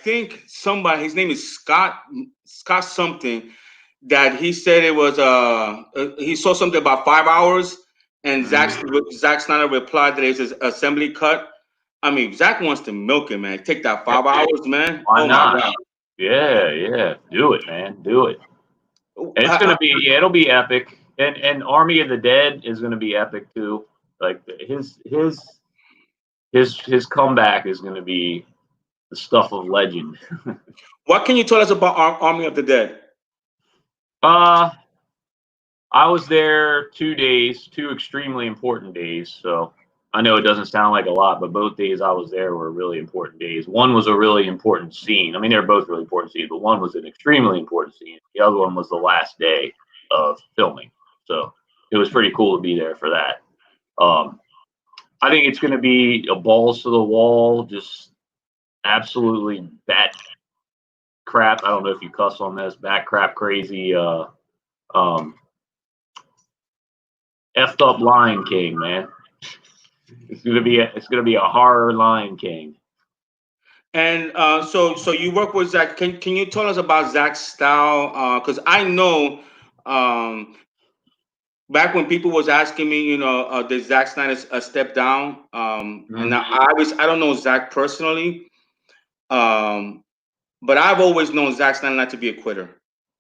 think somebody, his name is Scott something, that he said it was he saw something about 5 hours, and Zack Snyder replied that it's his assembly cut. I mean, Zack wants to milk it, man. Take that 5 hours, man. Why not? My God. Yeah. Do it, man. Do it. And it's gonna be, it'll be epic. And Army of the Dead is gonna be epic too. Like his comeback is gonna be the stuff of legend. What can you tell us about Army of the Dead? I was there 2 days, 2 extremely important days. So I know it doesn't sound like a lot, but both days I was there were really important days. One was a really important scene. I mean, they're both really important scenes, but one was an extremely important scene. The other one was the last day of filming. So it was pretty cool to be there for that. I think it's going to be a balls to the wall, just absolutely bat crap. I don't know if you cuss on this, bat crap crazy, effed up Lion King, man. It's gonna be a horror Lion King. And so you work with Zack. Can you tell us about Zack's style? Because I know back when people was asking me, did Zack Snyder step down? And now I don't know Zack personally, but I've always known Zack Snyder not to be a quitter.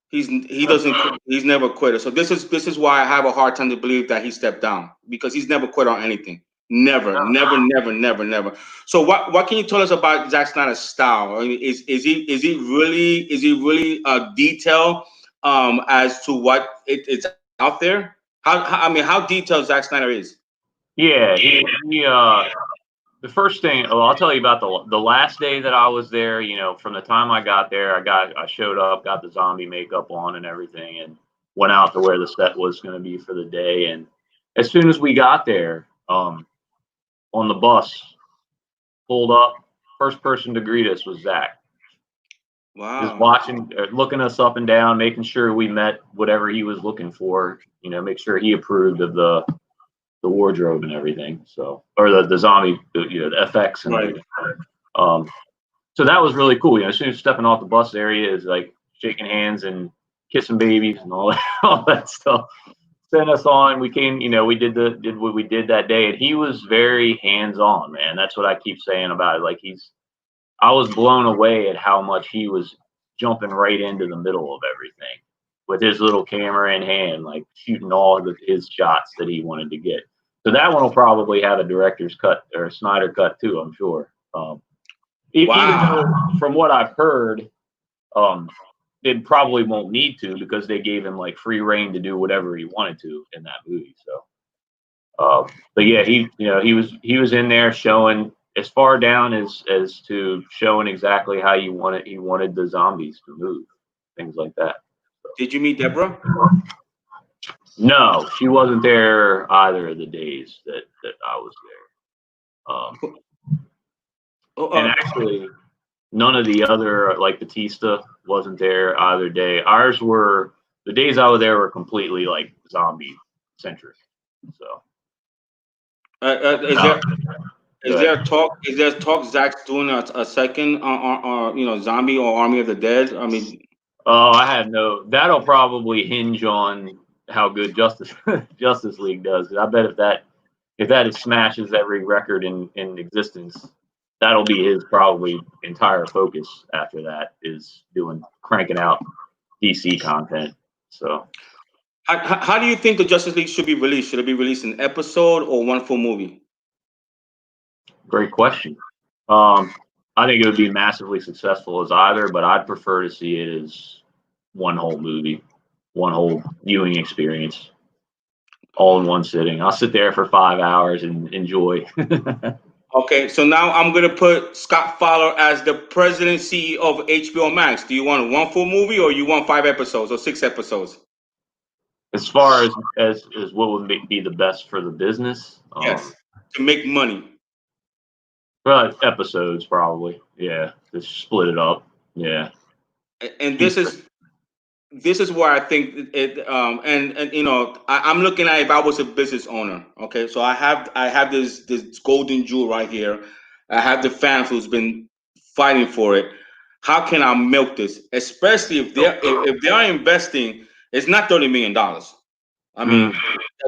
He's never a quitter. So this is why I have a hard time to believe that he stepped down, because he's never quit on anything. Never. So what can you tell us about Zack Snyder's style? I mean, is he really detailed as to what it's out there? How detailed Zack Snyder is? Yeah, he the first thing, I'll tell you about the last day that I was there. From the time I got there, I showed up, got the zombie makeup on and everything, and went out to where the set was going to be for the day. And as soon as we got there, on the bus, pulled up, first person to greet us was Zack. Wow. Just watching, looking us up and down, making sure we met whatever he was looking for. Make sure he approved of the wardrobe and everything. So, or the zombie, the effects and everything. So that was really cool. As soon as stepping off the bus area, is like shaking hands and kissing babies and all that stuff. Sent us on. We came, we did what we did that day, and he was very hands-on, man. That's what I keep saying about it. Like I was blown away at how much he was jumping right into the middle of everything with his little camera in hand, like shooting all of his shots that he wanted to get. So that one will probably have a director's cut or a Snyder cut too, I'm sure. Even though, from what I've heard, it probably won't need to, because they gave him like free reign to do whatever he wanted to in that movie. So, but yeah, he was in there showing as far down as to showing exactly how he wanted the zombies to move, things like that. So. Did you meet Deborah? No, she wasn't there either of the days that I was there. And actually, none of the other, like Batista, wasn't there either day. Ours were, the days I was there were completely like zombie centric. So, is there talk Zack's doing a second zombie or Army of the Dead? I mean, that'll probably hinge on how good Justice League does. I bet if that smashes every record in existence, that'll be his probably entire focus after that, is cranking out DC content. So, how do you think the Justice League should be released? Should it be released in episode or one full movie? Great question. I think it would be massively successful as either, but I'd prefer to see it as one whole movie, one whole viewing experience, all in one sitting. I'll sit there for 5 hours and enjoy. Okay, so now I'm gonna put Scott Fowler as the president CEO of HBO Max. Do you want one full movie, or you want 5 episodes or 6 episodes? As far as what would be the best for the business, Yes, to make money. well, episodes probably. Yeah, just split it up. Yeah, And keep this is where I think it and you know I'm looking at if I was a business owner. Okay, so I have this golden jewel right here. I have the fans who's been fighting for it. How can I milk this? Especially if they are investing, it's not $30 million. I mm, mean,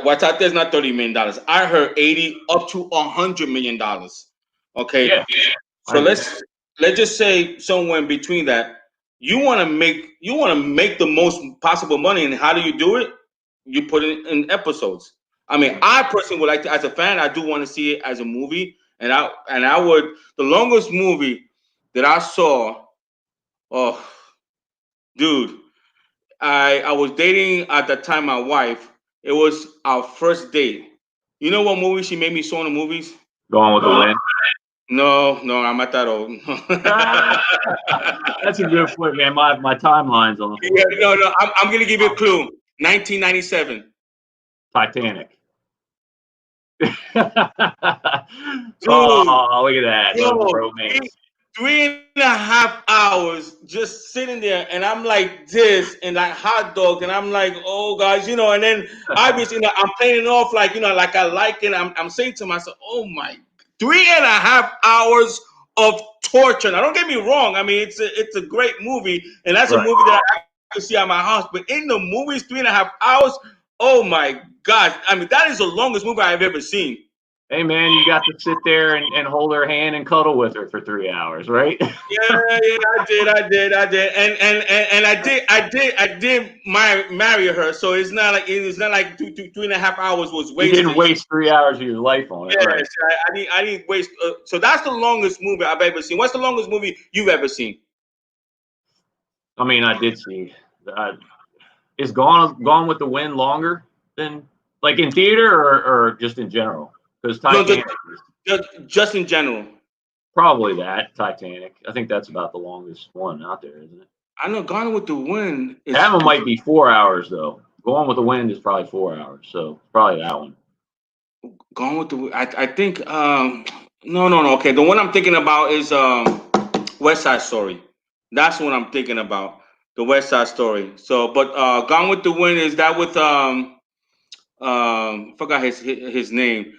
what's out there is not $30 million. I heard 80 up to $100 million. Okay, yeah, so I agree. let's just say somewhere in between that. You want to make the most possible money, and how do you do it? You put it in episodes. I mean, I personally would like to, as a fan, I do want to see it as a movie, and I would. The longest movie that I saw, oh, dude, I was dating at the time my wife. It was our first date. You know what movie she made me saw in the movies? Going with the win. No, no, I'm not that old. That's a good point, man. My timeline's on the Yeah, floor. no, no. I'm gonna give you a clue. 1997. Titanic. Dude, Oh, look at that. Love the yo, romance. 3.5 hours just sitting there, and I'm like this, and like hot dog, and I'm like, oh guys, and then obviously, I'm playing it off like, like I like it. I'm saying to myself, oh my, 3.5 hours of torture. Now, don't get me wrong. I mean, it's a great movie, and that's a Right. movie that I can see at my house. But in the movies, 3.5 hours, oh my gosh. I mean, that is the longest movie I've ever seen. Hey, man, you got to sit there and hold her hand and cuddle with her for 3 hours, right? Yeah, yeah, I did, and I did marry her. So it's not like 3.5 hours was You didn't wasted. waste 3 hours of your life on it, right? Yes, I didn't waste. So that's the longest movie I've ever seen. What's the longest movie you've ever seen? I mean, I did see. Uh, is Gone with the Wind longer than like in theater or just in general? Because No, Titanic is just in general. probably that Titanic. I think that's about the longest one out there, isn't it? I know Gone with the Wind That is one might be 4 hours though. Gone with the Wind is probably 4 hours, so probably that one. Gone with the. I think. No, no, no. Okay, the one I'm thinking about is West Side Story. That's what I'm thinking about. The West Side Story. So, but Gone with the Wind, is that with forgot his name.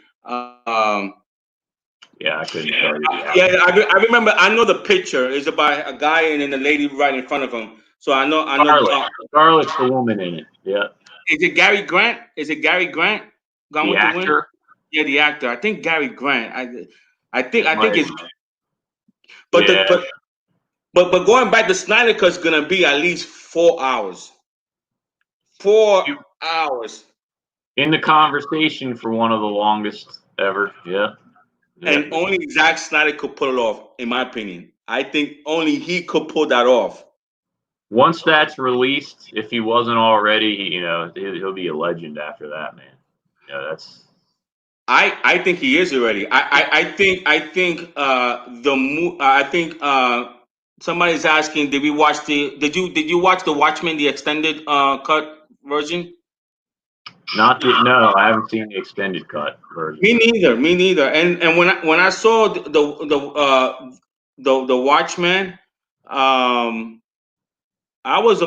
Yeah, I couldn't tell you the Yeah, actor. I remember. I know the picture is about a guy and then the lady right in front of him. So I know. I know. Scarlett. Scarlett's the woman in it. Yeah, Is it Gary Grant? Is it Gary Grant? Gone the with the Wind. actor. Yeah, the actor. I think Gary Grant. I think. It I think might. it's. But Yeah, the but going back, the Snyder Cut's gonna be at least 4 hours. Four you hours. in the conversation for one of the longest ever. Yeah, yeah. And only Zack Snyder could pull it off, in my opinion. I think only he could pull that off. Once that's released, if he wasn't already, he'll be a legend after that, man. Yeah, that's I think he is already. I think somebody's asking, did you watch the Watchmen, the extended cut version? not the no. I haven't seen the extended cut version. Me neither. Me neither. And when I saw the Watchmen, um, I was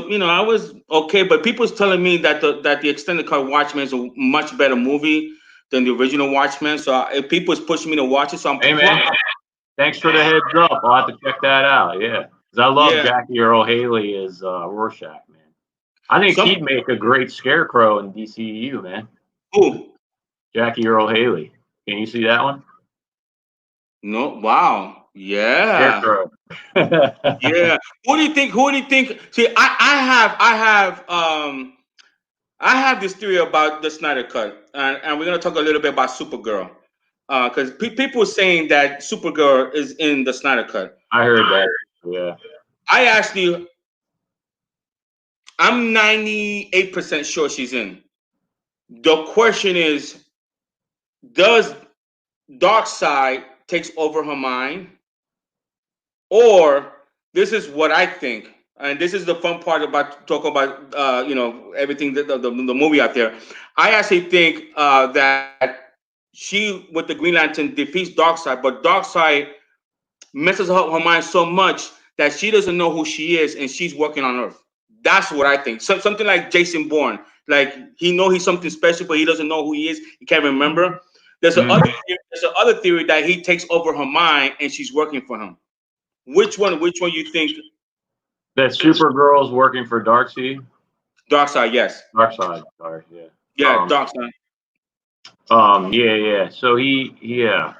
okay, but people's telling me that the extended cut Watchmen is a much better movie than the original Watchmen. So people's pushing me to watch it. So Hey, man, thanks for the heads up. I'll have to check that out. Yeah, because I love yeah. Jackie Earl Haley as Rorschach, man. I think Some she'd make a great Scarecrow in DCEU, man. who? Jackie Earl Haley. Can you see that one? No. Wow. Yeah. Scarecrow. Yeah. Who do you think? Who do you think? See, I have this theory about the Snyder Cut, and we're gonna talk a little bit about Supergirl, because people are saying that Supergirl is in the Snyder Cut. I heard that. Yeah. I actually, I'm 98% sure she's in. The question is, does Darkseid takes over her mind, or this is what I think. and this is the fun part about talking about everything the movie out there. I actually think that she with the Green Lantern defeats Darkseid, but Darkseid messes up her mind so much that she doesn't know who she is, and she's working on Earth. That's what I think. Something like Jason Bourne. Like he know he's something special, but he doesn't know who he is. He can't remember. Mhm. There's a other theory that he takes over her mind and she's working for him. Which one? Which one you think? That Supergirl's working for Darkseid. Darkseid, yes. Darkseid, sorry, yeah. Yeah, Darkseid. Yeah, yeah. So yeah.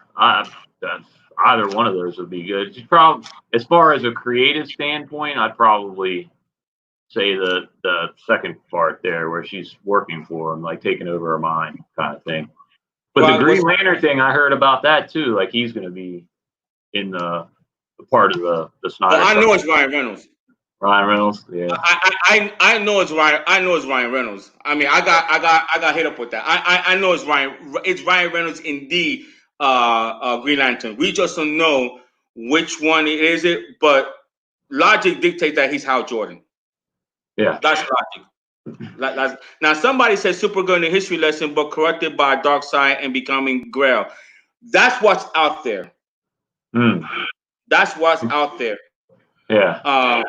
Either one of those would be good. It's probably, as far as a creative standpoint, I'd probably say the second part there, where she's working for him, like taking over her mind, kind of thing. But the Well, Green Lantern thing, I heard about that too. Like he's going to be in the part of the Snyder. I know it's Ryan Reynolds. Ryan Reynolds, yeah. I know it's Ryan. I know it's Ryan Reynolds. I mean, I got hit up with that. I know it's Ryan. It's Ryan Reynolds in the Green Lantern. We just don't know which one it is. But logic dictates that he's Hal Jordan. Yeah, that's logic. Now somebody said Supergirl in the history lesson, but corrected by Darkseid and becoming Grail. That's what's out there. That's what's out there. Yeah.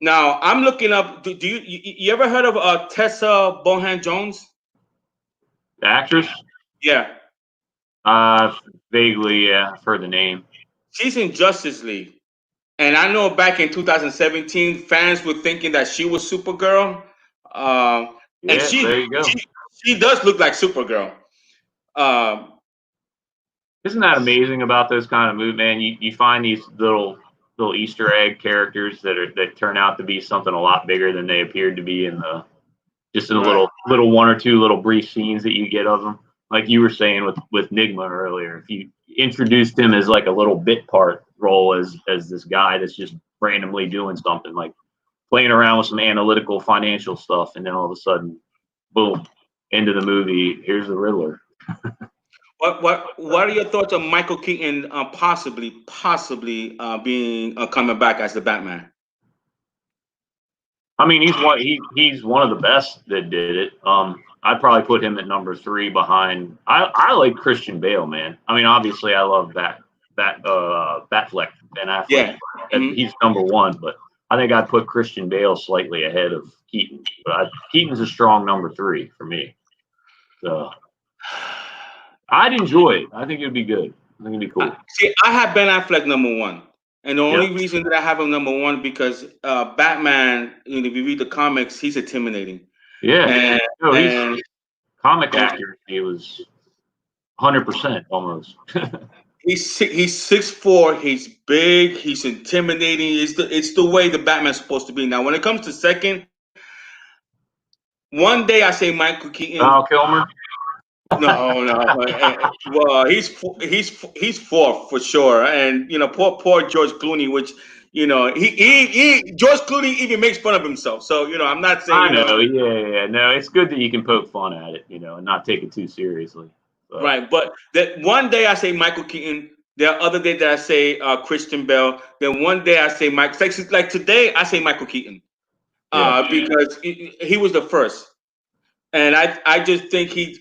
Now I'm looking up. Do you ever heard of Tessa Bohan Jones? The actress? Yeah. Vaguely, yeah. I've heard the name. She's in Justice League, and I know back in 2017, fans were thinking that she was Supergirl. Yeah, and there you go. She does look like Supergirl. Isn't that amazing about those kind of movies, man? You find these little Easter egg characters that turn out to be something a lot bigger than they appeared to be in the little one or two little brief scenes that you get of them. Like you were saying with Nigma earlier, if you introduced him as like a little bit part role as this guy that's just randomly doing something, like playing around with some analytical financial stuff, and then all of a sudden, boom, into the movie, here's the Riddler. What are your thoughts on Michael Keaton possibly being coming back as the Batman? I mean, he's one of the best that did it. I'd probably put him at number 3 behind. I like Christian Bale, man. I mean, obviously, I love Batfleck, Ben Affleck. Yeah. He's number 1, but I think I'd put Christian Bale slightly ahead of Keaton. But Keaton's a strong number 3 for me. So I'd enjoy it. I think it'd be good. I think it'd be cool. See, I have Ben Affleck number 1. And the only reason that I have him number 1 because Batman, if you read the comics, he's intimidating. Yeah. And comic accuracy was 100% almost. He's 6'4", he's big, he's intimidating. It's the way the Batman's supposed to be. Now, when it comes to second, one day I say Michael Keaton. Val Kilmer. No. Well, he's fourth for sure, and poor George Clooney, which George Clooney even makes fun of himself. So I'm not saying. I know, yeah. No, it's good that you can poke fun at it, and not take it too seriously. So. Right, but that one day I say Michael Keaton. There are other days that I say Christian Bale. Then one day I say Mike. Like today I say Michael Keaton, because he was the first. And I just think he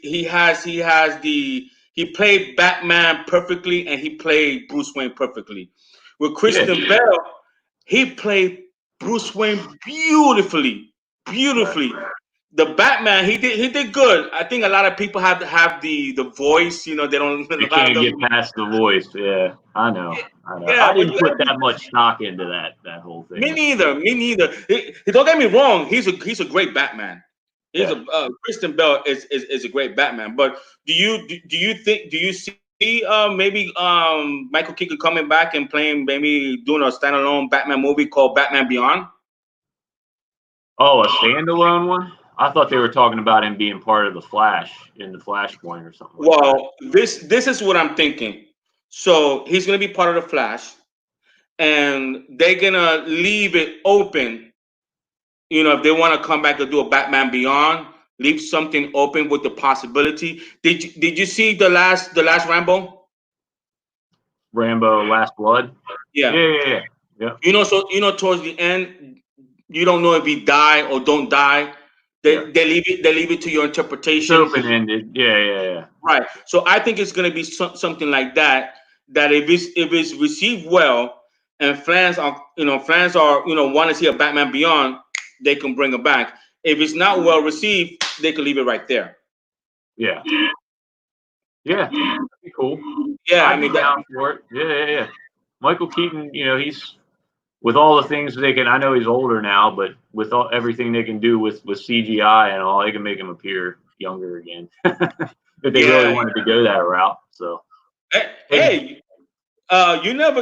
played Batman perfectly and he played Bruce Wayne perfectly. With Christian Bale, he played Bruce Wayne beautifully. The Batman, he did good. I think a lot of people have to have the voice. They don't. You can't get past the voice. Yeah, I know. Yeah, I didn't put that much stock into that whole thing. Me neither. Don't get me wrong. He's a great Batman. Christian Bale is a great Batman, but do you see maybe Michael Keaton coming back and playing, maybe doing a standalone Batman movie called Batman Beyond? Oh, a standalone one? I thought they were talking about him being part of the Flash in the Flashpoint or something. Well, this is what I'm thinking. So he's gonna be part of the Flash, and they're gonna leave it open. If they want to come back and do a Batman Beyond, leave something open with the possibility. Did you see the last Rambo? Rambo: Last Blood. Yeah. Yeah. Towards the end, you don't know if he die or don't die. Yeah. They leave it to your It's interpretation. open ended. Yeah. Right. So I think it's going to be something like that. That if it's received well, and fans are want to see a Batman Beyond, they can bring it back. If it's not well received, they can leave it right there. Yeah. Yeah. That'd be cool. Yeah, I I'd be mean down for it. Yeah. Michael Keaton, he's with all the things they can. I know he's older now, but with everything they can do with CGI and all, they can make him appear younger again. If they really wanted to go that route. So hey, you never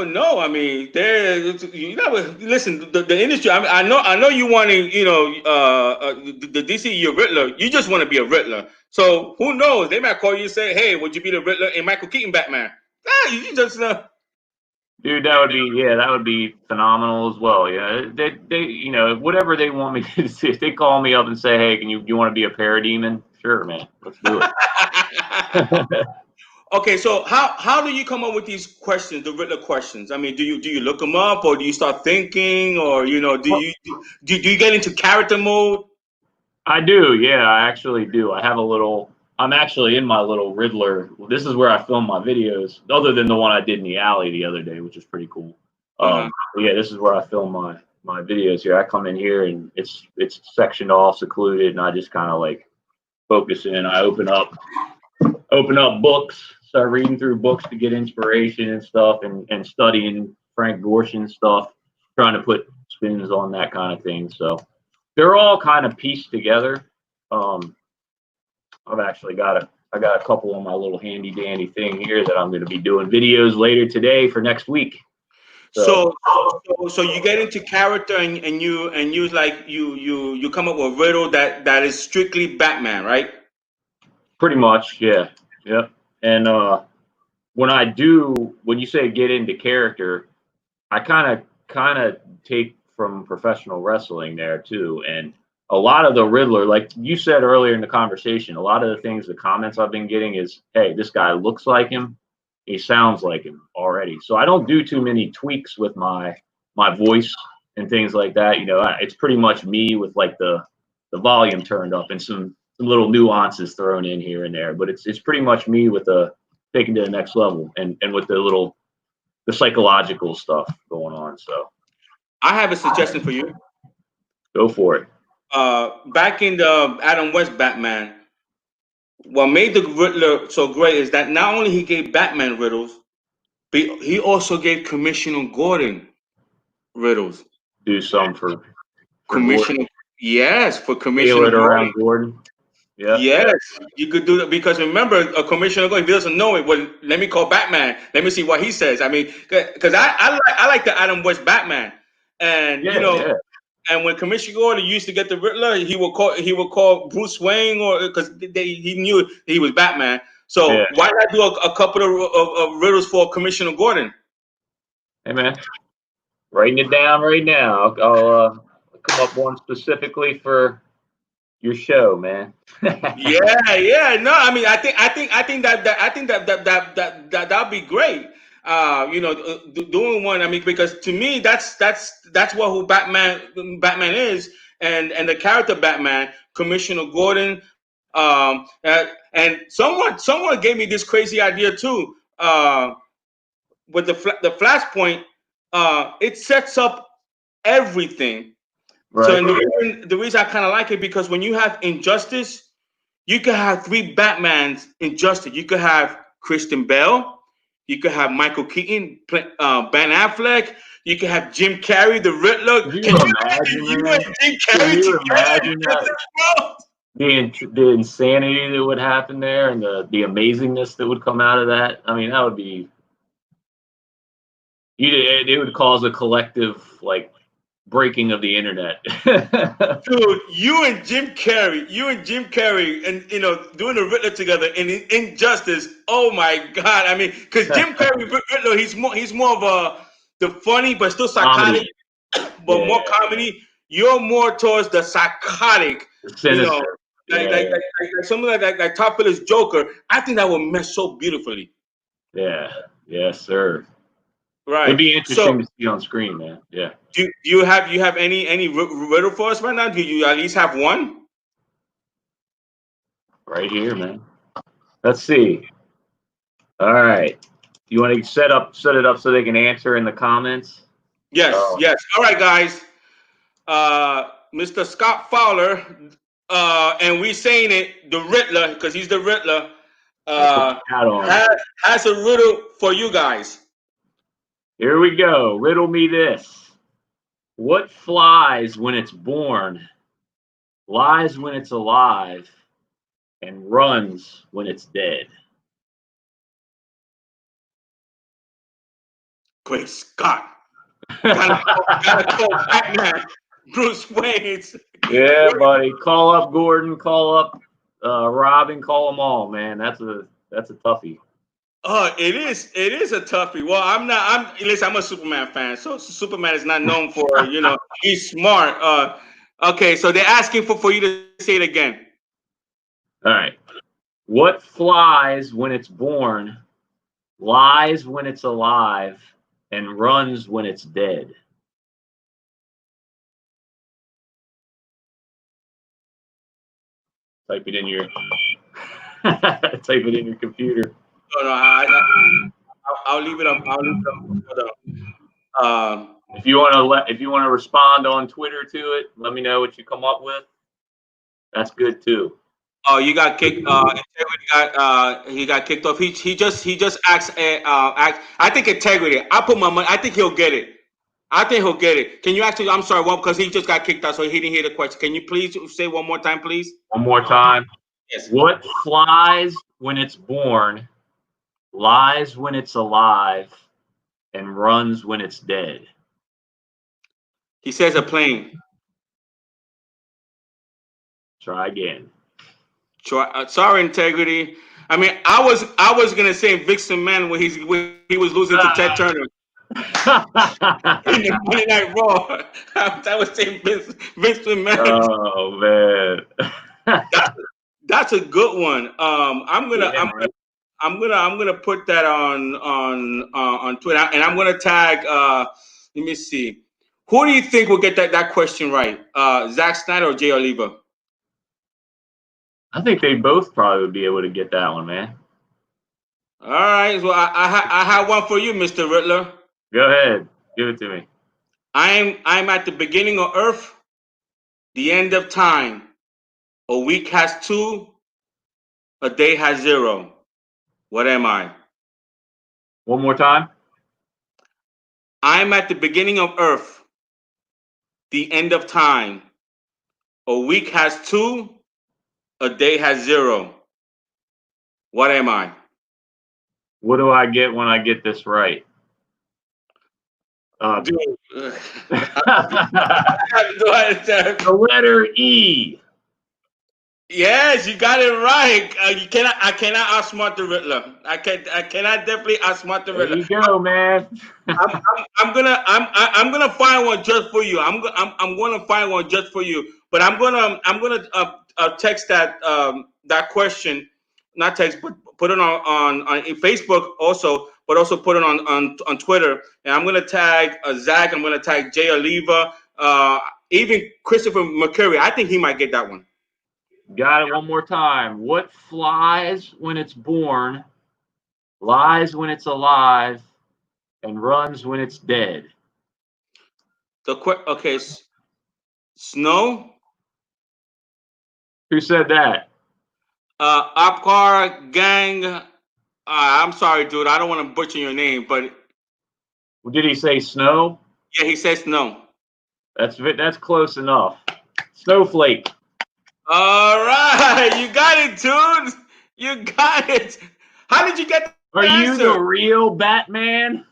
know. I mean, you never listen. The industry. I mean, I know you wanting the DCEU Riddler. You just want to be a Riddler. So who knows? They might call you and say, "Hey, would you be the Riddler in Michael Keaton Batman?" You just dude, that would be phenomenal as well. Yeah, they whatever they want me to do. If they call me up and say, "Hey, can you want to be a parademon?" Sure, man, let's do it. Okay, so how do you come up with these questions, the Riddler questions? I mean, do you look them up, or do you start thinking, or do you get into character mode? I do, yeah, I actually do. I'm actually in my little Riddler. This is where I film my videos, other than the one I did in the alley the other day, which is pretty cool. Yeah, this is where I film my videos here. I come in here and it's sectioned off, secluded, and I just kind of like focus in. I open up books, start reading through books to get inspiration and stuff, and studying Frank Gorshin stuff, trying to put spins on that kind of thing. So they're all kind of pieced together. I've actually got a couple on my little handy dandy thing here that I'm going to be doing videos later today for next week. So you get into character and you come up with a riddle that is strictly Batman, right? Pretty much, yeah, yep. And when you say get into character, I kind of take from professional wrestling there too, and a lot of the Riddler, like you said earlier in the conversation, a lot of the comments I've been getting is, "Hey, this guy looks like him, he sounds like him already." So I don't do too many tweaks with my voice and things like that. It's pretty much me with like the volume turned up and some little nuances thrown in here and there, but it's pretty much me with the taken to the next level and with the psychological stuff going on. So I have a suggestion for you. Go for it. Back in the Adam West Batman, what made the Riddler so great is that not only he gave Batman riddles, but he also gave Commissioner Gordon riddles. Do some for Commissioner, Gordon. yes, for Commissioner Tailor it around Gordon. Yeah. Yes, you could do that because remember, a Commissioner Gordon, if he doesn't know it, well, let me call Batman. Let me see what he says. I mean, because I like the Adam West Batman, and Yeah. and when Commissioner Gordon used to get the Riddler, he would call Bruce Wayne, or because he knew he was Batman. So why not do a couple of riddles for Commissioner Gordon? Hey man, writing it down right now. I'll come up one specifically for your show, man. Yeah. No, I mean, I think that'd be great. Doing one. I mean, because to me, that's what who Batman is, and the character Batman, Commissioner Gordon. And someone gave me this crazy idea too. With the Flashpoint, it sets up everything. Right. So the reason I kind of like it because when you have Injustice, you could have three Batmans in Justice. You could have Christian Bale. You could have Michael Keaton, Ben Affleck. You could have Jim Carrey, the Riddler. Can you imagine Jim Carrey together? The insanity that would happen there and the amazingness that would come out of that. I mean, that would be. It would cause a collective breaking of the internet. Dude, you and Jim Carrey, and doing the Riddler together in Injustice. Oh my God! I mean, because Jim Carrey Riddler, he's more of the funny but still psychotic, but more comedy. You're more towards the psychotic, sinister. Like something like Top Biller's Joker. I think that would mesh so beautifully. Yeah. Yes, sir. Right. It'd be So, interesting to see on screen, man. Yeah. do you have any riddle for us right now? Do you at least have one? Right here, man. Let's see. All right. You want to set it up so they can answer in the comments? Yes, Oh, yes. All right, guys. Mr. Scott Fowler, and we saying it the Riddler because he's the Riddler. I put my hat on. Has a riddle for you guys. Here we go. Riddle me this. What flies when it's born, lies when it's alive, and runs when it's dead? Great Scott. Gotta call Batman. Bruce Wayne. Yeah, buddy. Call up Gordon. Call up Robin. Call them all, man. That's a toughie. It is a toughie. Well, listen, I'm a Superman fan, so Superman is not known for, he's smart. Okay, so they're asking for you to say it again. All right. What flies when it's born, lies when it's alive, and runs when it's dead? Type it in your type it in your computer. No, I'll leave it up. I'll leave it up. If you want to respond on Twitter to it, let me know what you come up with. That's good too. Oh, you got kicked. He got kicked off. He just asked. I think Integrity. I put my money. I think he'll get it. I think he'll get it. Can you actually? I'm sorry, one because he just got kicked out, so he didn't hear the question. Can you please say one more time, please? One more time. Yes. What flies when it's born, lies when it's alive, and runs when it's dead? He says a plane. Try again. Sorry, Integrity. I mean, I was gonna say Vixen Man when he was losing to Ted Turner. In the Monday Night Raw, I was saying Vince McMahon. Oh man, that's a good one. I'm gonna put that on Twitter, and I'm gonna tag. Let me see. Who do you think will get that question right? Zack Snyder or Jay Oliva? I think they both probably would be able to get that one, man. All right. Well, I have one for you, Mr. Riddler. Go ahead, give it to me. I'm at the beginning of Earth, the end of time. A week has 2, a day has 0. What am I? One more time. I'm at the beginning of Earth, the end of time. A week has 2, a day has 0. What am I? What do I get when I get this right? Dude, the letter E. Yes, you got it right. I cannot outsmart the Riddler. I cannot definitely outsmart the Riddler. There you go, man. I'm gonna find one just for you. I'm gonna find one just for you. But I'm gonna text that question, not text, but put it on Facebook also, but also put it on Twitter. And I'm gonna tag Zack. I'm gonna tag Jay Oliva, even Christopher McCurry. I think he might get that one. Got it one more time. What flies when it's born, lies when it's alive, and runs when it's dead? Okay, snow. Who said that? Apcar gang. I'm sorry, dude. I don't want to butcher your name, but Did he say snow? yeah, he says no. That's close enough. Snowflake. All right, you got it, dude. You got it. How did you get the Are answer? You the real Batman?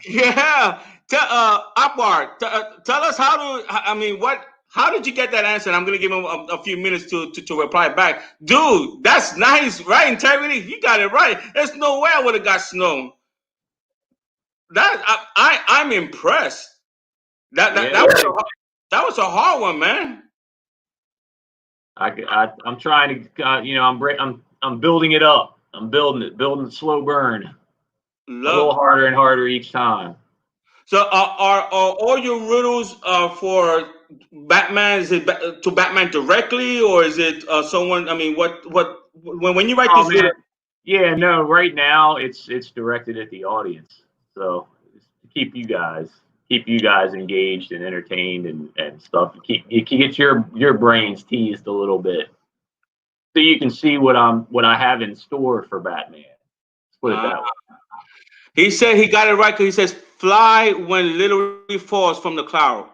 Yeah. Apcar, tell us how to. I mean, what? How did you get that answer? And I'm gonna give him a few minutes to reply back, dude. That's nice, right? Integrity. You got it right. There's no way I would have got snow. I'm impressed. That was a hard one, man. I'm trying to, I'm building it up. I'm building it, slow burn. A little Love. harder and harder each time. So are all your riddles for Batman? Is it to Batman directly, or is it someone? I mean, what when you write Oh these man, riddles? yeah, no. Right now, it's directed at the audience, so to keep you guys engaged and entertained and stuff. You can get your brains teased a little bit, so you can see what I have in store for Batman. Let's put it Uh, that way. he said he got it right because he says fly when literally falls from the cloud.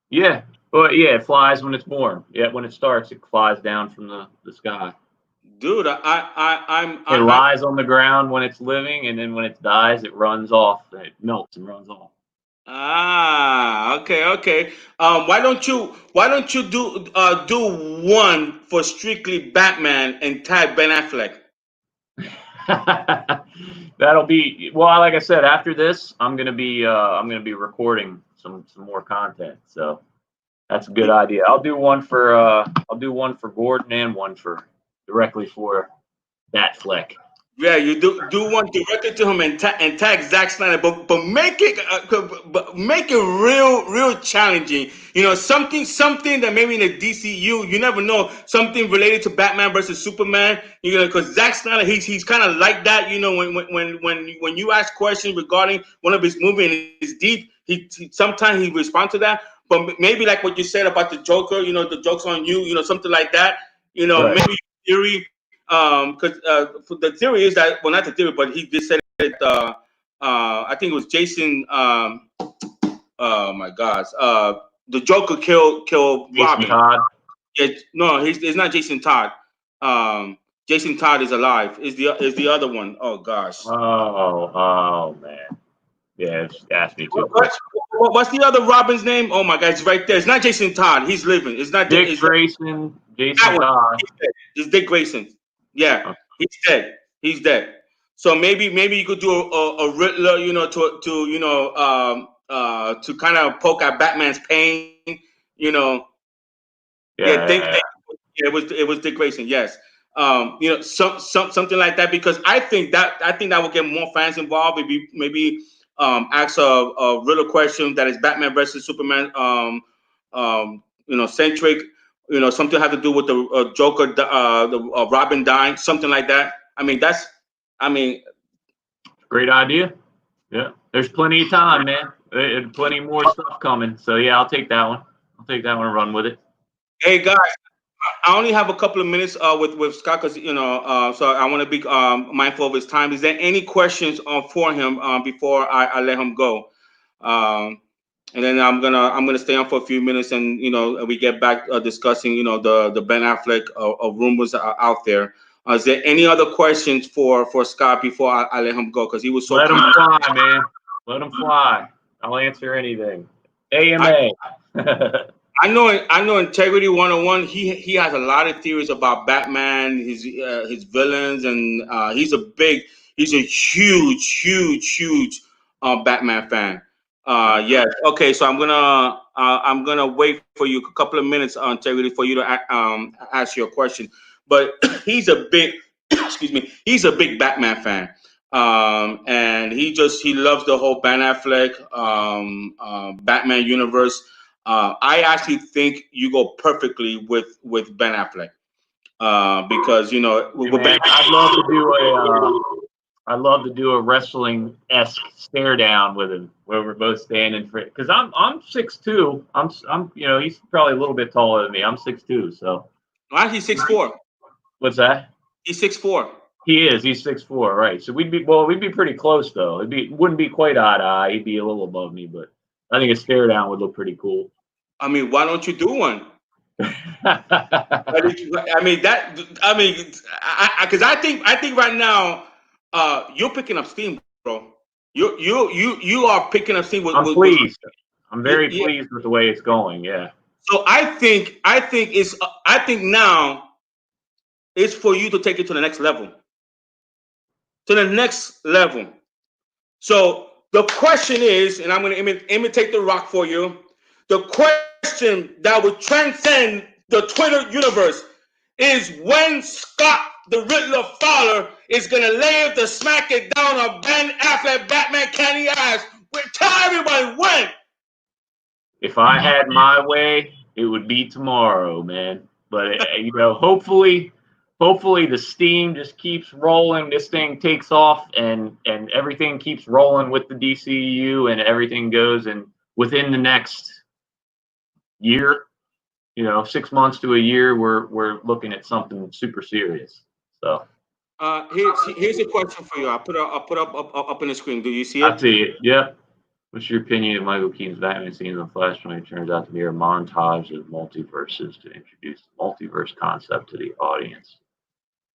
Yeah, but yeah, it flies when it's born. Yeah, when it starts, it flies down from the sky. Dude, It I lies on the ground when it's living, and then when it dies, it runs off. It melts and runs off. okay, okay. Why don't you do one for strictly Batman and tag Ben Affleck? That'll be well. Like I said, after this, I'm gonna be recording some more content. So that's a good idea. I'll do one for Gordon and one for directly for Batfleck. Yeah, you do one directly to him and tag Zack Snyder, but make it real challenging. You know, something that maybe in the DCU you never know, something related to Batman versus Superman. You know, because Zack Snyder he's kind of like that. You know, when you ask questions regarding one of his movies and it's deep, he sometimes he responds to that. But maybe like what you said about the Joker, you know, the joke's on you. You know, something like that. You know, Right. maybe theory because the theory is that, well, not the theory, but he just said it. I think it was Jason. Oh my gosh, the Joker killed Jason Robin. Todd. Yeah, no, it's not Jason Todd. Jason Todd is alive. Is the other one? Oh gosh. Oh man. Yeah, it's asked me too What, quick. what's what's the other Robin's name? Oh my God, it's right there. It's not Jason Todd. He's living. It's not. Dick It's Grayson, that Jason one. Todd. He's dead. It's Dick Grayson. Yeah, Uh, he's dead. He's dead. So maybe you could do a Riddler, you know, to to kind of poke at Batman's pain, you know. Yeah, yeah. yeah, it was Dick Grayson. Yes. You know, something like that because I think that will get more fans involved. Maybe ask a Riddler question that is Batman versus Superman. You know, centric. You know, something have to do with the Joker, the Robin dying, something like that. I mean, I mean, Great idea. Yeah. There's plenty of time, man. Plenty more stuff coming. So yeah, I'll take that one. I'll take that one and run with it. hey guys, I only have a couple of minutes with Scott because so I want to be mindful of his time. Is there any questions for him before I let him go? And then I'm gonna stay on for a few minutes, and we get back discussing the Ben Affleck rumors are out there. Is there any other questions for Scott before I let him go? Because he was so Let them kind. fly, man. Let them fly. I'll answer anything. I, AMA. I know Integrity 101. He has a lot of theories about Batman, his villains, and he's a huge Batman fan. Yes. Okay. So I'm gonna wait for you a couple of minutes, Integrity, for you to ask your question. But he's a big excuse me. He's a big Batman fan. And he loves the whole Ben Affleck Batman universe. I actually think you go perfectly with Ben Affleck because Hey, with Ben. man, I'd love to do a wrestling esque stare down with him where we're both standing for because I'm 6'2". I'm he's probably a little bit taller than me. I'm 6'2". So Actually, 6'4". what's that? He's 6'4". He's 6'4", right? So we'd be pretty close though. Wouldn't be quite eye to eye. He'd be a little above me, but I think a stare down would look pretty cool. I mean, why don't you do one? I mean that. I mean, because I think right now, you're picking up steam, bro. You are picking up steam I'm with pleased. I'm very yeah. pleased with the way it's going. Yeah. So I think now it's for you to take it to the next level. To the next level. So the question is, and I'm going to imitate the Rock for you. The question that would transcend the Twitter universe is when Scott the Riddler Fowler is gonna lay the smack it down on Ben Affleck, Batman. Can he ask? Tell everybody when. If I had my way, it would be tomorrow, man. But hopefully the steam just keeps rolling. This thing takes off, and everything keeps rolling with the DCEU, and everything goes. And within the next year, 6 months to a year, we're looking at something super serious. So here's a question for you. I'll put up on the screen. Do you see I it? see it. Yeah. What's your opinion of Michael Keaton's Batman scenes in Flash when it turns out to be a montage of multiverses to introduce the multiverse concept to the audience?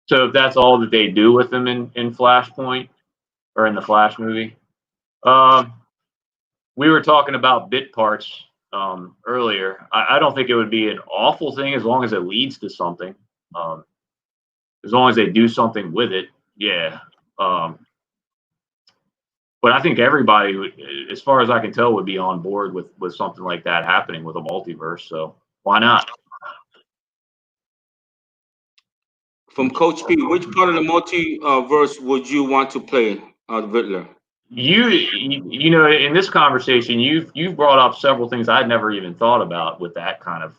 So if that's all that they do with him in Flashpoint or in the Flash movie, we were talking about bit parts earlier. I don't think it would be an awful thing as long as it leads to something. As long as they do something with it, yeah. But I think everybody, as far as I can tell, would be on board with something like that happening with a multiverse. So why not? From Coach P, which part of the multiverse would you want to play, Riddler? In this conversation, you've brought up several things I'd never even thought about with that kind of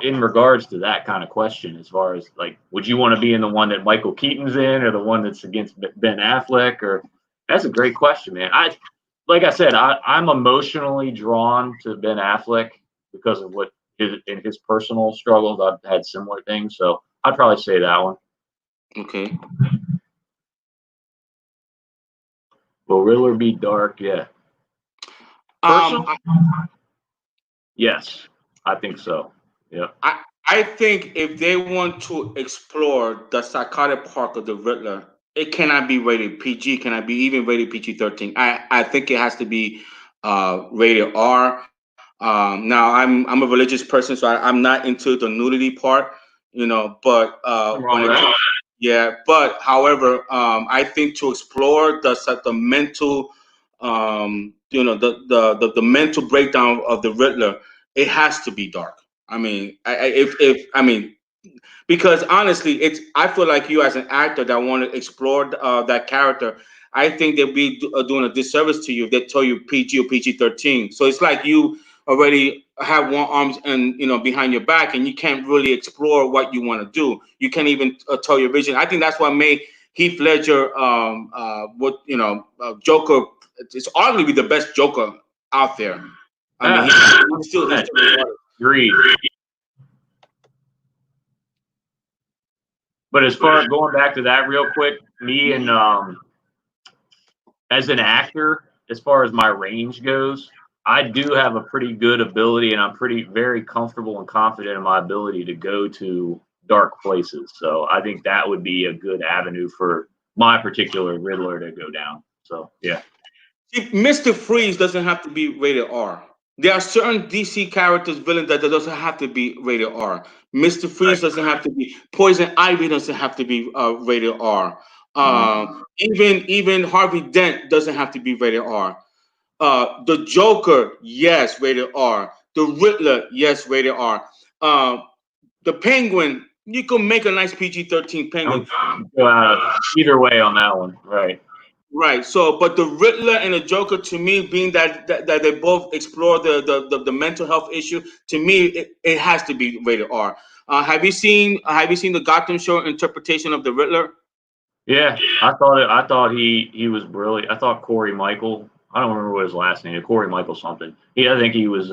in regards to that kind of question. As far as like, would you want to be in the one that Michael Keaton's in, or the one that's against Ben Affleck? Or that's a great question, man. Like I said, I'm emotionally drawn to Ben Affleck because of what in his personal struggles. I've had similar things, so I'd probably say that one. Okay. Will Riddler be dark? Yeah. Yes, I think so. Yeah. I think if they want to explore the psychotic part of the Riddler, it cannot be rated PG, cannot be even rated PG-13. I think it has to be rated R. Now I'm a religious person, so I'm not into the nudity part, but but however, I think to explore the mental the mental breakdown of the Riddler, it has to be dark. I mean, because honestly, I feel like you as an actor that want to explore that character, I think they'd be doing a disservice to you if they tell you PG or PG-13. So it's like you already have one arms and behind your back, and you can't really explore what you want to do. You can't even tell your vision. I think that's what made Heath Ledger, Joker. It's arguably the best Joker out there. I mean, he's still agreed. But as far as going back to that real quick, me and as an actor, as far as my range goes, I do have a pretty good ability, and I'm very comfortable and confident in my ability to go to dark places. So I think that would be a good avenue for my particular Riddler to go down. So yeah. See, Mr. Freeze doesn't have to be rated R. There are certain DC characters, villains that doesn't have to be rated R. Mr. Freeze doesn't have to be. Poison Ivy doesn't have to be rated R. Even Harvey Dent doesn't have to be rated R. The Joker, yes, rated R. The Riddler, yes, rated R. The Penguin, you can make a nice PG-13 Penguin. Either way on that one, right? Right. So, but the Riddler and the Joker, to me, being that they both explore the mental health issue, to me, it has to be rated R. Have you seen the Gotham show interpretation of the Riddler? Yeah, I thought he was brilliant. I thought Corey Michael. I don't remember what his last name is. Corey Michael something. I think he was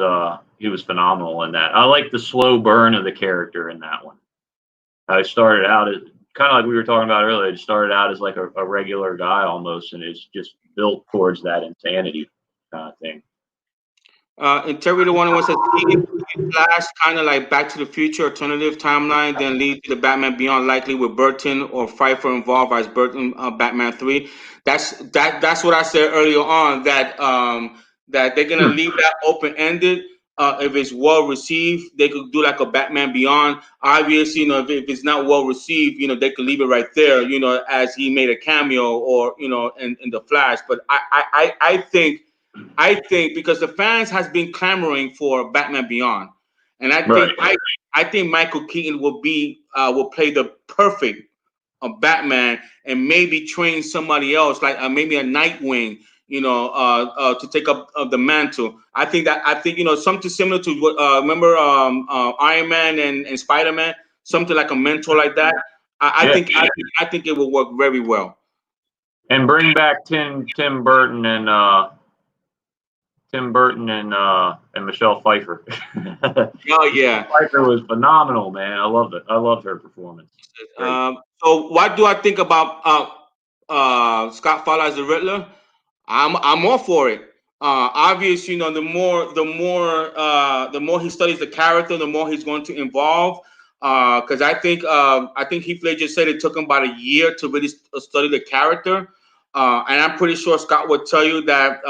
phenomenal in that. I like the slow burn of the character in that one. I started out as kind of like we were talking about earlier. It started out as like a regular guy almost, and it's just built towards that insanity kind of thing. Integrity 101 says Flash kind of like Back to the Future alternative timeline, then lead to the Batman Beyond, likely with Burton or Pfeiffer involved as Burton Batman 3. That's what I said earlier on, that that they're gonna leave that open ended. If it's well received, they could do like a Batman Beyond. Obviously, if it's not well received, they could leave it right there, as he made a cameo or in the Flash. But I think because the fans has been clamoring for Batman Beyond, and I think Michael Keaton will play the perfect Batman, and maybe train somebody else, like maybe a Nightwing, to take up the mantle. I think something similar to what remember Iron Man and Spider Man, something like a mentor like that. I think it will work very well. And bring back Tim Burton and Michelle Pfeiffer. Oh yeah, Pfeiffer was phenomenal, man. I loved it. I loved her performance. So what do I think about Scott Fowler as the Riddler? I'm all for it. Obviously, the more he studies the character, the more he's going to evolve. Because I think Heath Ledger just said it took him about a year to really study the character. And I'm pretty sure Scott would tell you that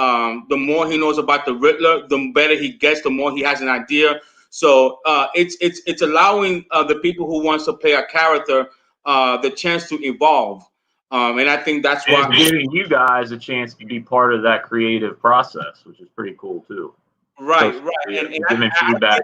the more he knows about the Riddler, the better he gets, the more he has an idea. So it's allowing the people who wants to play a character the chance to evolve. And I think that's why it's giving you guys a chance to be part of that creative process, which is pretty cool too. Right. And giving feedback.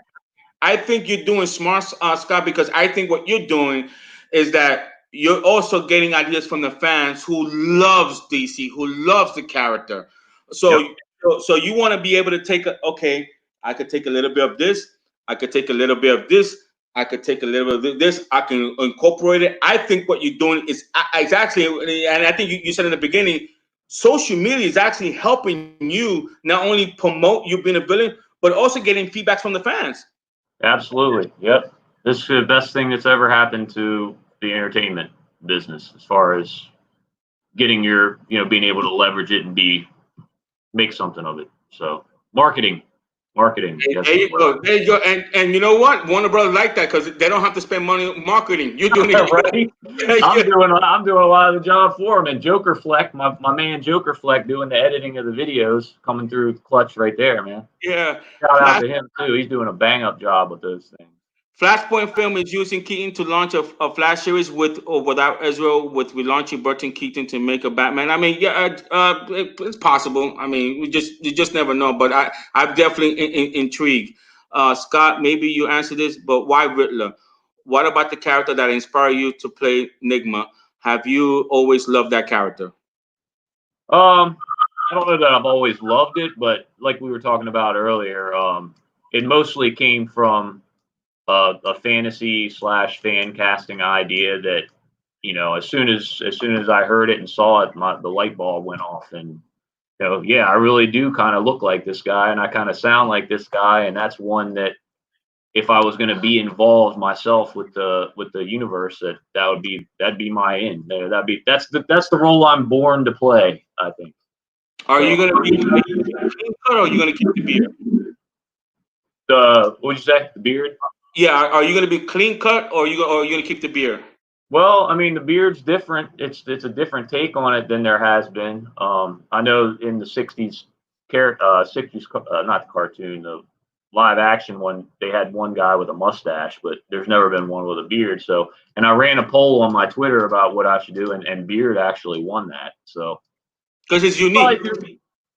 I think you're doing smart, Scott, because I think what you're doing is that you're also getting ideas from the fans who loves DC, who loves the character. So you want to be able to take I could take a little bit of this, I could take a little bit of this, I could take a little bit of this, I can incorporate it. I think what you're doing is actually, and I think you said in the beginning, social media is actually helping you not only promote you being a villain, but also getting feedback from the fans. Absolutely. Yep. This is the best thing that's ever happened to the entertainment business as far as getting your, being able to leverage it and make something of it. So marketing. There you go. And you know what? Warner Brothers like that because they don't have to spend money on marketing. You're doing it. Right. I'm doing a lot of the job for them. And Joker Fleck, my man Joker Fleck, doing the editing of the videos, coming through clutch right there, man. Yeah. Shout out to him too. He's doing a bang up job with those things. Flashpoint Film is using Keaton to launch a Flash series with or without Ezra, with relaunching Burton Keaton to make a Batman. I mean, it's possible. I mean, you just never know. But I'm definitely intrigued. Scott, maybe you answer this, but why Riddler? What about the character that inspired you to play Nigma? Have you always loved that character? I don't know that I've always loved it, but like we were talking about earlier, it mostly came from a fantasy / fan casting idea that, as soon as I heard it and saw it, the light bulb went off, and I really do kind of look like this guy, and I kind of sound like this guy, and that's one that if I was going to be involved myself with the universe, that'd be my end. That's the role I'm born to play, I think. Are you going to be clean cut, or are you going to keep the beard? What'd you say? The beard? Yeah, are you going to be clean cut, or are you going to keep the beard? Well, I mean, the beard's different. It's a different take on it than there has been. I know in the '60s, not the cartoon, the live action one, they had one guy with a mustache, but there's never been one with a beard. So, and I ran a poll on my Twitter about what I should do, and beard actually won that. So, because it's unique.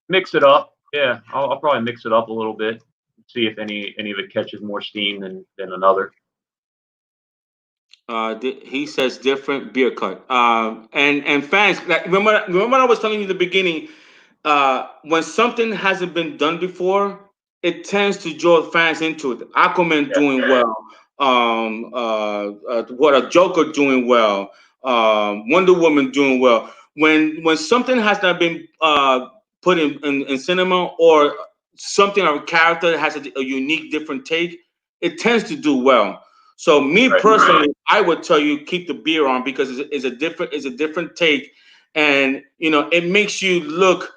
Mix it up. Yeah, I'll probably mix it up a little bit. See if any of it catches more steam than another. He says different beard cut. And fans, like, remember I was telling you in the beginning, when something hasn't been done before, it tends to draw fans into it. Aquaman doing well, what a Joker doing well, Wonder Woman doing well. When something has not been put in cinema, or something or a character that has a unique, different take, it tends to do well. So me personally, I would tell you keep the beard on because it's a different take, and it makes you look.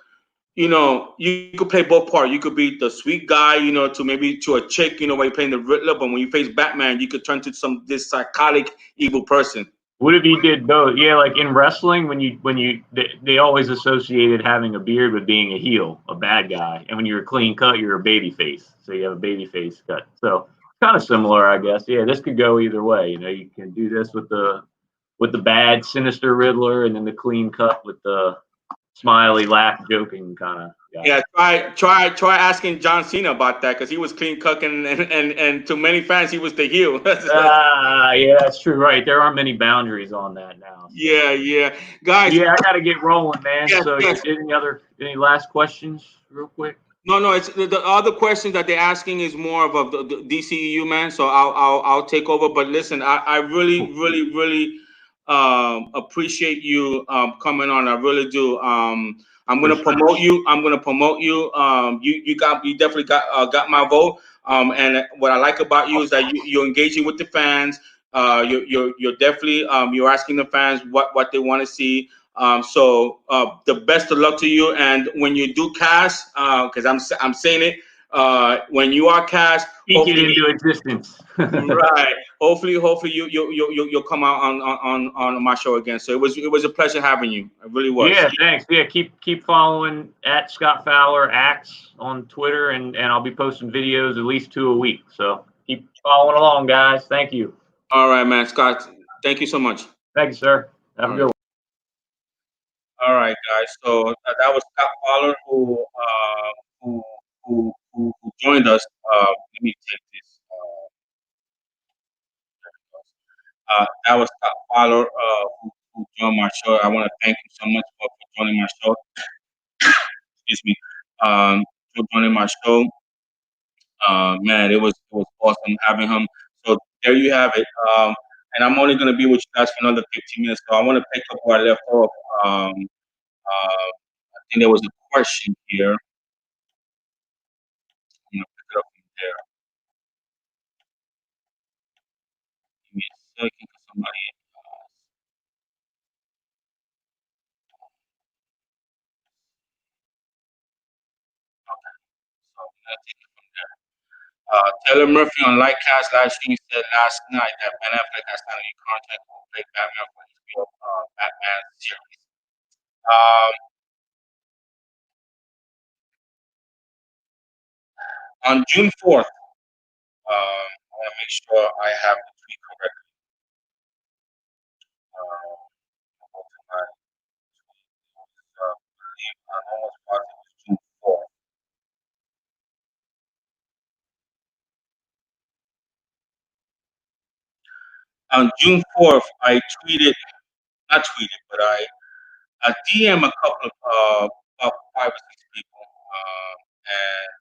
You could play both parts. You could be the sweet guy, to a chick, when you're playing the Riddler. But when you face Batman, you could turn to this psychotic, evil person. What if you did both? Yeah, like in wrestling, they always associated having a beard with being a heel, a bad guy, and when you're a clean cut, you're a baby face. So you have a baby face cut. So kind of similar, I guess. Yeah, this could go either way. You can do this with the bad, sinister Riddler, and then the clean cut with the smiley, laugh, joking kind of guy. Yeah, try asking John Cena about that because he was clean cooking, and to many fans he was the heel. Yeah, that's true. Right, there aren't many boundaries on that now. So. Yeah, guys. Yeah, I got to get rolling, man. Yes, So, yes. any last questions, real quick? No. It's the other questions that they're asking is more of the DCEU, man. So I'll take over. But listen, I really appreciate you coming on. I really do. I'm gonna promote you. I'm gonna promote you. You definitely got my vote. And what I like about you is that you're engaging with the fans. You're definitely you're asking the fans what they want to see. So the best of luck to you. And when you do cast, because I'm saying it, when you are cast, speak it into existence. Right. Hopefully you'll come out on my show again. So it was a pleasure having you. It really was. Yeah, thanks. Yeah, keep following at Scott Fowler Acts on Twitter, and I'll be posting videos at least 2 a week. So keep following along, guys. Thank you. All right, man, Scott. Thank you so much. Thank you, sir. Have a good one. All right, guys. So that was Scott Fowler who joined us. Let me take this. That was Scott Fowler who joined my show. I want to thank you so much for joining my show. Excuse me. For joining my show. Man, it was awesome having him. So there you have it. And I'm only going to be with you guys for another 15 minutes. So I want to pick up where I left off. I think there was a question here. I'm going to pick it up from there. Give me a second for somebody. Okay, so I'm going to take it from there. Taylor Murphy on Lightcast live stream said last night that Ben Affleck has signed a new contract to play Batman for HBO Batman series. On June 4th, I want to make sure I have the tweet correct. Go to my tweet. I believe I almost positive it was June 4th. On June 4th, I tweeted, not tweeted, but I DM a couple of about 5 or 6 people, and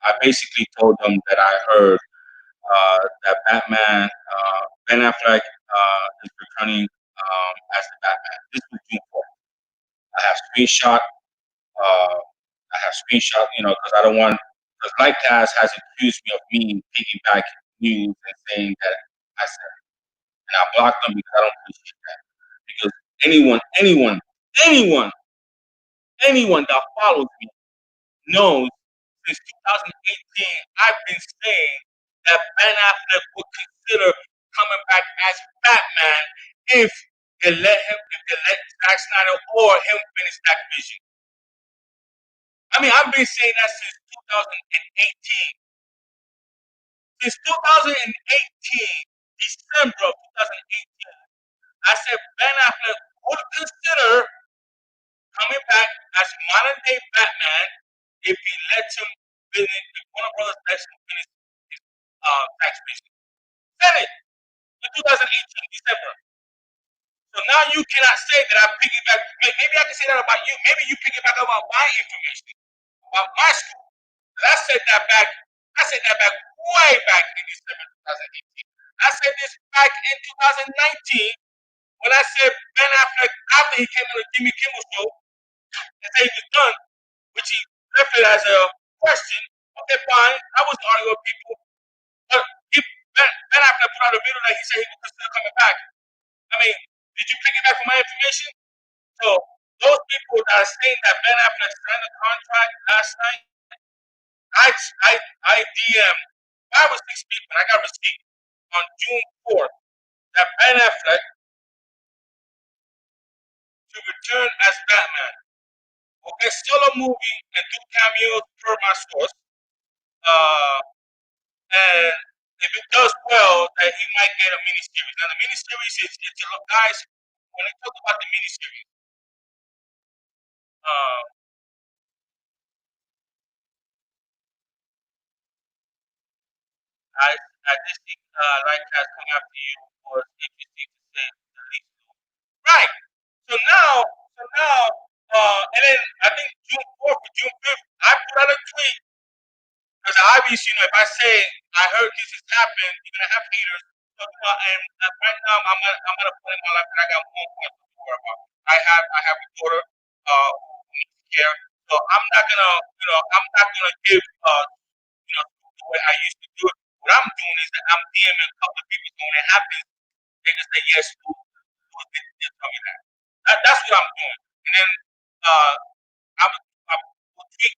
I basically told them that I heard that Batman, Ben Affleck, is returning as the Batman. This was June 4th. I have screenshot. I have screenshot, because I don't want, because Lightcast has accused me of me piggyback news and saying that I said it. And I blocked them because I don't appreciate that. Because anyone that follows me knows since 2018 I've been saying that Ben Affleck would consider coming back as Batman if they let Zack Snyder or him finish that vision. I mean, I've been saying that since 2018. Since 2018, December of 2018, I said Ben Affleck would consider coming back as modern day Batman if he lets him finish, if Warner Brothers lets him finish his tax vision. Said it in 2018, December. So now you cannot say that I piggyback. Maybe I can say that about you. Maybe you piggyback about my information, about my school. I said that back. I said that back way back in December 2018. I said this back in 2019 when I said Ben Affleck after he came on the Jimmy Kimmel show and said he was done, which he left it as a question. Okay, fine. I was arguing with people, but Ben Affleck put out a video that he said he was consider coming back. I mean, did you pick it back from my information? So those people that are saying that Ben Affleck signed a contract last night, I DM 5 or 6 people, and I got receipt on June 4th that Ben Affleck to return as Batman. Okay, solo movie and do cameos per my source. And if it does well, that he might get a miniseries. Now the miniseries is guys, when they talk about the miniseries, uh, I just think like has come after you was interesting to say the least. Right. So now, and then I think June 4th or June 5th, I put out a tweet because obviously, if I say I heard this has happened, you're gonna have haters. So, and right now, I'm at a point in my life that I got one point to worry about. I have a daughter who needs care, so I'm not gonna give the way I used to do it. What I'm doing is that I'm DMing a couple of people, so when it happens, they can say yes, who did tell me that. That's what I'm doing, and then uh, I'm tweet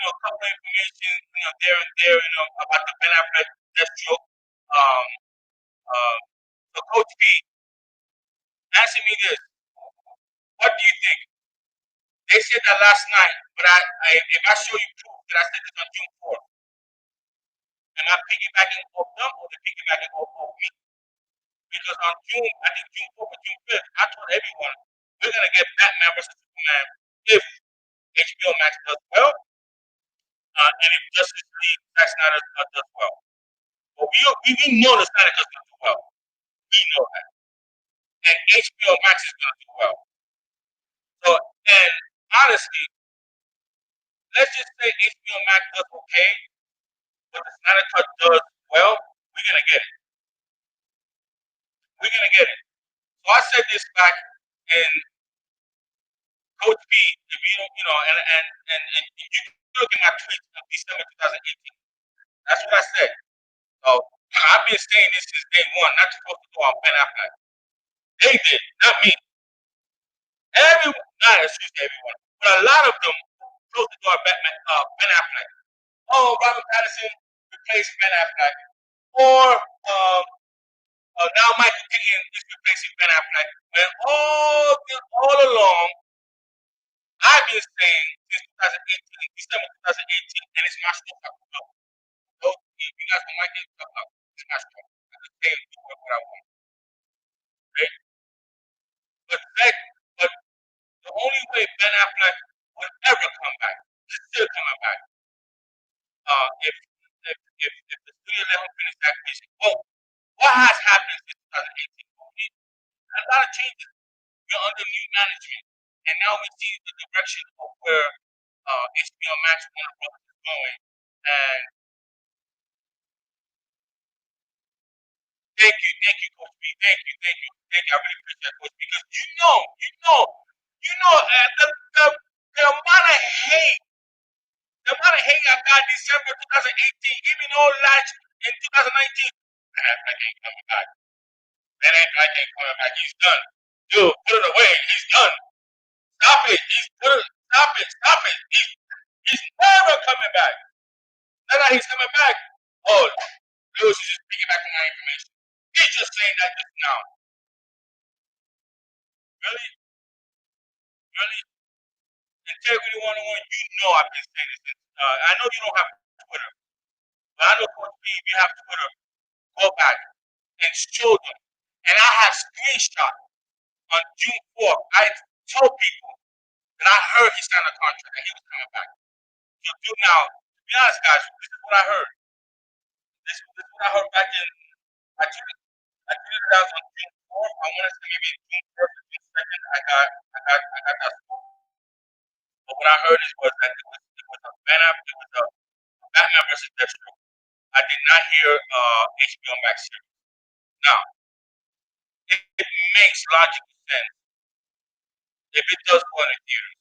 a couple of information, there and there, about the Ben Affleck death stroke. Um, uh, so Coach B, answer me this: what do you think? They said that last night, but if I show you proof that I said this on June 4th, am I piggybacking off them or they piggybacking off me? Because on I think June 4th or June 5th, I told everyone we're gonna get Batman versus Superman if HBO Max does well, and if Justice League Zack Snyder does well. But we know the Snyder Cut's gonna do well. We know that, and HBO Max is gonna do well. So, and honestly, let's just say HBO Max does okay, but the Snyder Cut does well, we're gonna get it. We're gonna get it. So I said this back in Coach B, if you don't, and you can look at my tweets of December 2018. That's what I said. So I've been saying this since day one, not supposed to go on Ben Affleck. They did, not me. Not excuse everyone, but a lot of them closed the door Ben Affleck. Oh, Robert Pattinson replaced Ben Affleck, or now Michael Keaton is replacing Ben Affleck. When all along, I've been saying since 2018, December 2018, and it's my show talking about. So if you guys don't like it, talk about it's my show. I can say and do what I want. Okay? But the only way Ben Affleck would ever come back, is still coming back. If the studio let him finish that vision. Well, what has happened since 2018? A lot of changes. We're under new management, and now we see the direction of where HBO Max Warner Brothers is going. And thank you, Coach B. Thank you. I really appreciate that, Coach, because the amount of hate, I got December 2018, even though last in 2019, I ain't coming back. I ain't coming back. He's done. Dude, put it away. He's done. Stop it. Stop it. He's never coming back. Now that he's coming back, oh, Lewis is just picking back on my information. He's just saying that just now. Really? Really? Integrity 101, I've been saying this. I know you don't have Twitter, but I know Coach B, if you have Twitter, go back and show them. And I have screenshots on June 4th. I told people that I heard he signed a contract and he was coming back. So now, to be honest, guys, this is what I heard. This is what I heard back in. I tweeted it out on June 4th. I want to say maybe June 1st or June 2nd. I got that scoop. But what I heard was that it was a Batman versus Deathstroke. I did not hear HBO Max series. Now, it makes logical sense. If it does go in the theaters,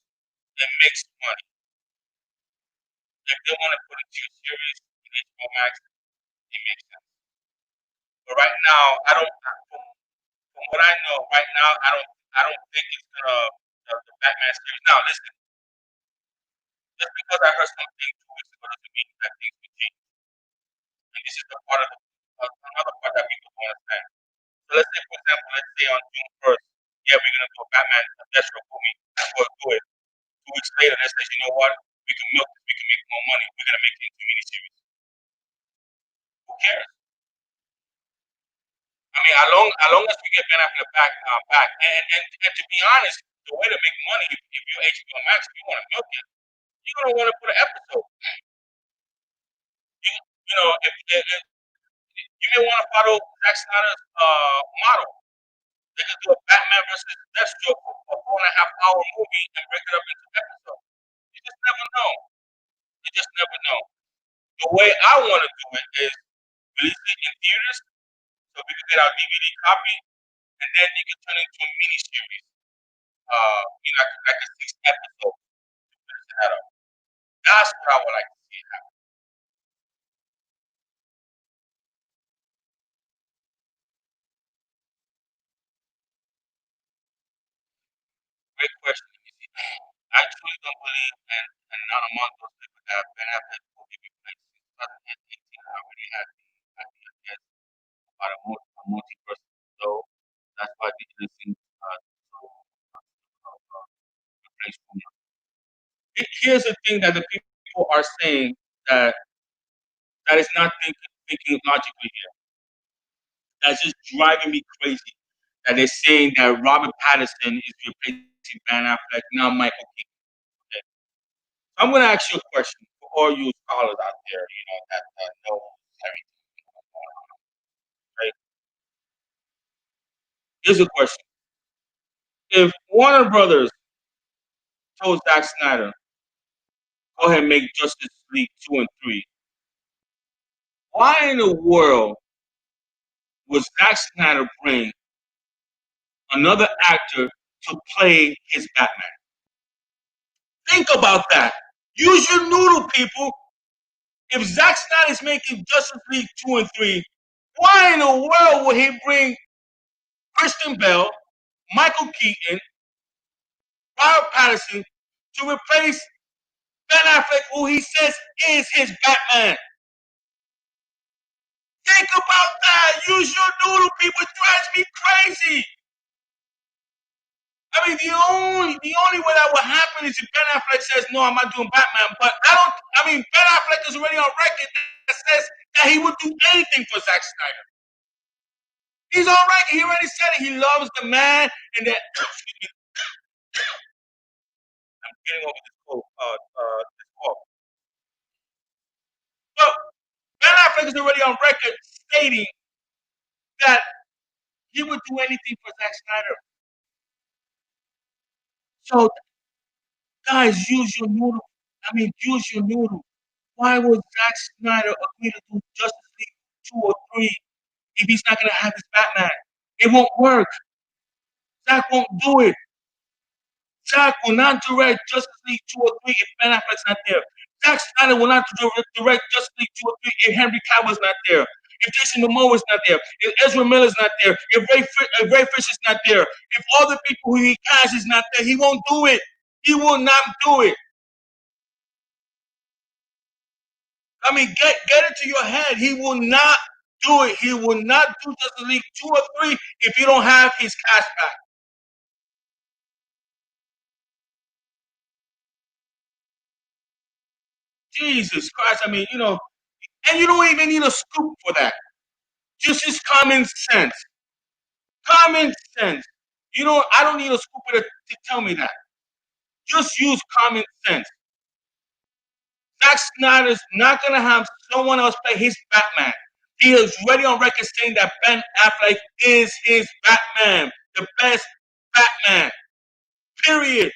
it makes money. If they want to put it to a series in HBO Max, it makes sense. But right now, I don't. From what I know, right now, I don't think it's the Batman series. Now, listen, just because I heard something 2 weeks ago doesn't mean that things will change. And this is the part of another part that people don't understand. So let's say, for example, let's say on June 1st, yeah, we're gonna do a Batman Deathstroke movie. We'll do it. 2 weeks later, let's say, you know what? We can milk this. We can make more money. We're gonna make it into a miniseries. Who cares? I mean, as long as we get Ben Affleck back, and to be honest, the way to make money, if you're HBO Max, if you want to milk it, you're gonna want to put an episode. You know, if you may want to follow Zack Snyder's model. They could do a Batman versus Deathstroke, a 4.5 hour movie, and break it up into episodes. You just never know. You just never know. The way I want to do it is release it in theaters, so we can get our DVD copy, and then you can turn it into a mini series. Like a 6 episode to finish that up. That's what I would like to see happen. Great question. I truly don't believe, and not among those people that have been Affleck will be replaced in 2018. I already had the idea, yes, about a multiverse. So that's why they listen to replace Boomer. Here's the thing that the people are saying that is not thinking logically here. That's just driving me crazy. That they're saying that Robert Pattinson is replacing Ben Affleck, not Michael Keaton. Okay. So I'm going to ask you a question for all you scholars out there, that know everything going on. Right? Here's a question: if Warner Brothers told Zack Snyder, "Go ahead and make Justice League 2 and 3," why in the world would Zack Snyder bring another actor to play his Batman? Think about that. Use your noodle, people. If Zack Snyder is making Justice League 2 and 3, why in the world would he bring Christian Bale, Michael Keaton, Robert Pattinson to replace Ben Affleck, who he says is his Batman? Think about that. Use your noodle, people. It drives me crazy. I mean, the only way that would happen is if Ben Affleck says, "No, I'm not doing Batman." But Ben Affleck is already on record that says that he would do anything for Zack Snyder. He's on record. He already said it. He loves the man, and that. I'm getting over this quote. This quote. But Ben Affleck is already on record stating that he would do anything for Zack Snyder. So, guys, use your noodle. Use your noodle. Why would Zack Snyder agree to do Justice League 2 or 3 if he's not going to have his Batman? It won't work. Zack won't do it. Zack will not direct Justice League 2 or 3 if Ben Affleck's not there. Zack Snyder will not direct Justice League 2 or 3 if Henry Cavill's not there. If Jason Momoa is not there, if Ezra Miller's not there, if Ray Fisher's not there, if all the people who he casts is not there, he won't do it. He will not do it. Get it to your head. He will not do it. He will not do Justice League 2 or 3 if you don't have his cast back. Jesus Christ. And you don't even need a scoop for that. Just common sense. Common sense. I don't need a scooper to tell me that. Just use common sense. Zack Snyder's not going to have someone else play his Batman. He is already on record saying that Ben Affleck is his Batman. The best Batman. Period.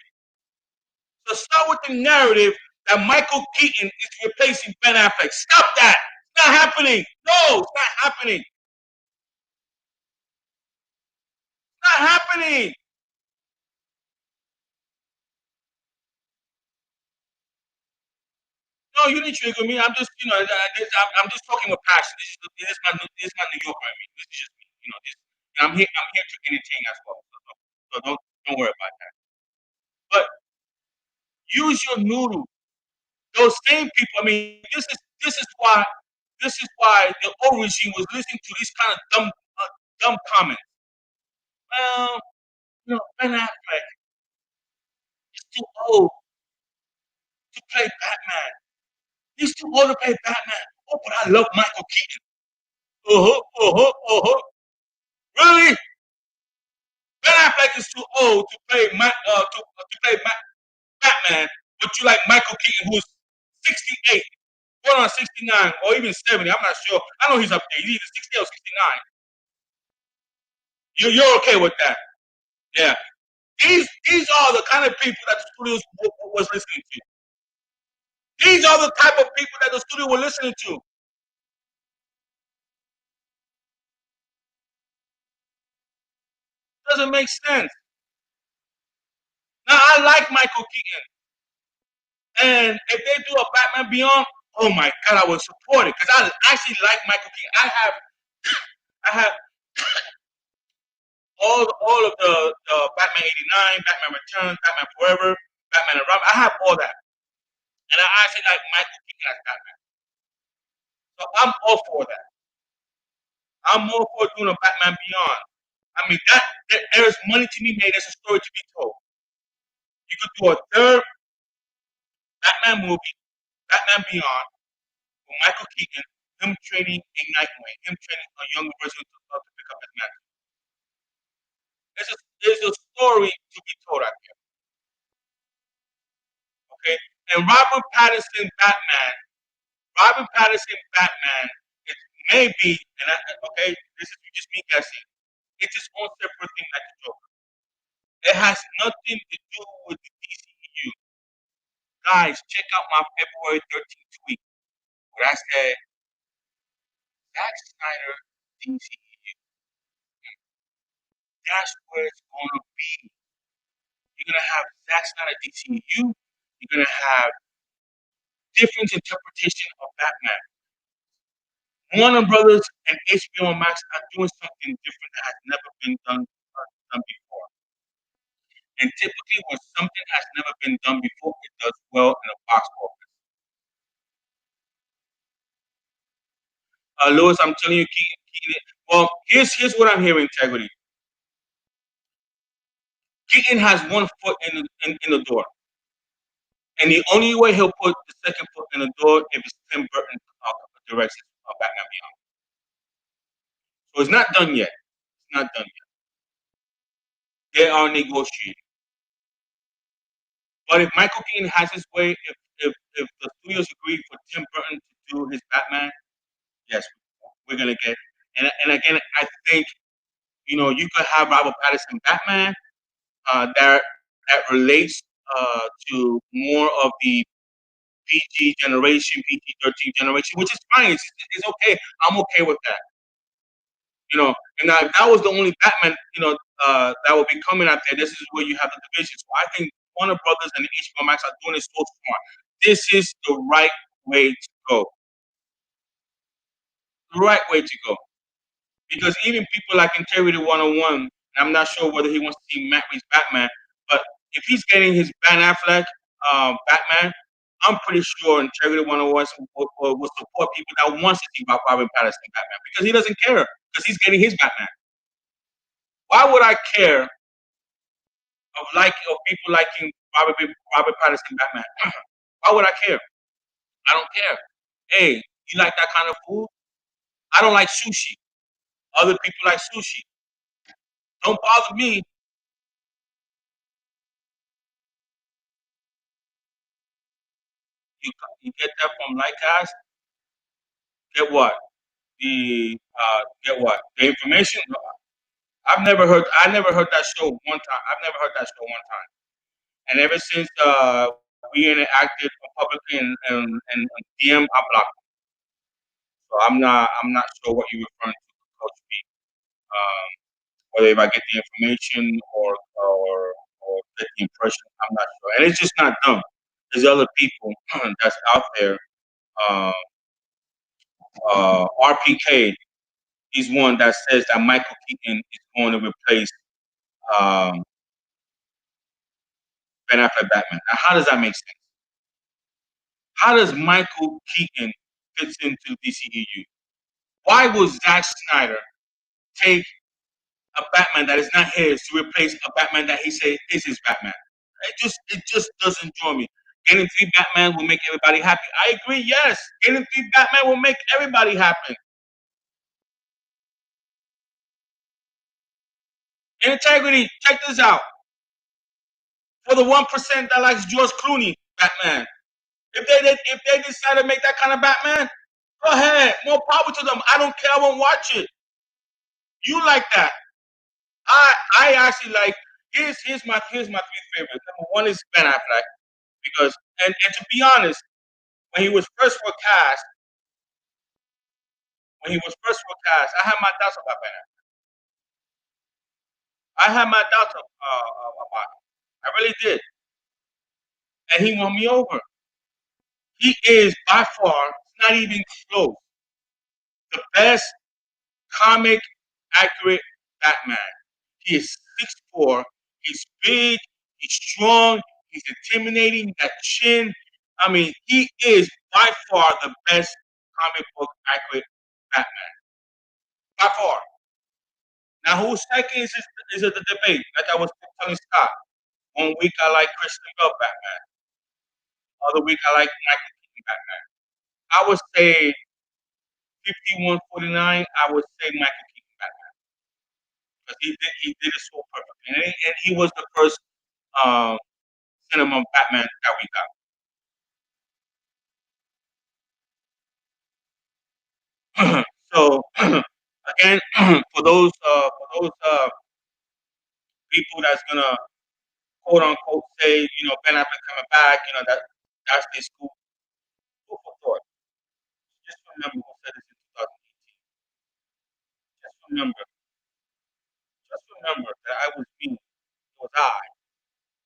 So start with the narrative that Michael Keaton is replacing Ben Affleck. Stop that. It's not happening. No, it's not happening. It's not happening. No, you didn't trigger me. I'm just, I'm just talking with passion. This is my New Yorker. This is just me. I'm here to entertain as well. So don't worry about that. But use your noodle. Those same people. This is why the old regime was listening to these kind of dumb comments. Well, Ben Affleck is too old to play Batman. He's too old to play Batman. Oh, but I love Michael Keaton. Really? Ben Affleck is too old to play Batman, but you like Michael Keaton, who's 68, going on 69, or even 70. I'm not sure. I know he's up there. He's either 60 or 69. You're okay with that? Yeah. These are the kind of people that the studios was listening to. These are the type of people that the studio were listening to. Doesn't make sense. Now I like Michael Keaton, and if they do a Batman Beyond, oh my God, I would support it because I actually like Michael Keaton. I have all of the Batman '89, Batman Returns, Batman Forever, Batman and Robin. I have all that, and I actually like Michael Keaton as Batman. So I'm all for that. I'm all for doing a Batman Beyond. I mean, there's money to be made. There's a story to be told. You could do a third Batman movie, Batman Beyond, with Michael Keaton, him training a Nightwing, him training a younger version to pick up his mantle. There's a story to be told out there. Okay? And Robert Pattinson Batman, it may be, okay, this is just me guessing. It's its own separate thing like the Joker. It has nothing to do with the DCEU. Guys, check out my February 13th tweet where I said, Zack Snyder, DCEU. That's where it's going to be. You're going to have Zack Snyder, DCEU. You're going to have different interpretation of Batman. Warner Brothers and HBO Max are doing something different that has never been done before. And typically, when something has never been done before, it does well in a box office. Lewis, I'm telling you, Keaton. Well, here's what I'm hearing, Integrity. Keaton has one foot in the door. And the only way he'll put the second foot in the door if it's Tim Burton directs Batman Beyond. So it's not done yet. It's not done yet. They are negotiating. But if Michael Keaton has his way, if the studios agree for Tim Burton to do his Batman, yes, we're gonna get. And again, I think you could have Robert Pattinson Batman that relates to more of the PG generation, PG-13 generation, which is fine. It's okay. I'm okay with that. And if that was the only Batman, that would be coming out there, this is where you have the division. So I think Warner Brothers and HBO Max are doing this so smart. This is the right way to go. The right way to go. Because even people like Integrity 101, I'm not sure whether he wants to see Matt Reeves Batman, but if he's getting his Ben Affleck Batman, I'm pretty sure Integrity 101 will support people that wants to see Robert Pattinson Batman because he doesn't care because he's getting his Batman. Why would I care of people liking Robert Pattinson Batman? Why would I care? I don't care. Hey, you like that kind of food? I don't like sushi. Other people like sushi. Don't bother me. You get that from Lycast? Get what? Get what? The information? I never heard that show one time. I've never heard that show one time. And ever since we interacted publicly and DM, I blocked him. So I'm not sure what you're referring to, Coach B. Whether if I get the information or get the impression, I'm not sure. And it's just not dumb. There's other people that's out there. RPK, he's one that says that Michael Keaton is going to replace um, Ben Affleck Batman. Now, how does that make sense? How does Michael Keaton fit into DCEU? Why would Zack Snyder take a Batman that is not his to replace a Batman that he says is his Batman? It just doesn't draw me. Getting 3 Batman will make everybody happy. I agree, yes. Getting 3 Batman will make everybody happy. Integrity. Check this out. For the 1% that likes George Clooney, Batman. If they decide to make that kind of Batman, go ahead. More power to them. I don't care. I won't watch it. You like that? I actually like. Here's my three favorites. Number one is Ben Affleck because and to be honest, when he was first were cast, I had my doubts about Ben Affleck. I had my doubts about him. I really did, and he won me over. He is by far, it's not even close, the best comic accurate Batman. He is 6'4". He's big. He's strong. He's intimidating. That chin. I mean, he is by far the best comic book accurate Batman. By far. Now, who's second is the debate. Like I was telling Scott. One week I like Christian Bale Batman. Other week I like Michael Keaton Batman. I would say 51-49. I would say Michael Keaton Batman because he did it so perfectly, and he was the first um, cinema Batman that we got. So again, for those people that's gonna quote unquote say, Ben Affleck coming back, that's their school for thought. Just remember who said this in 2018. Just remember, just remember that I was me. It was I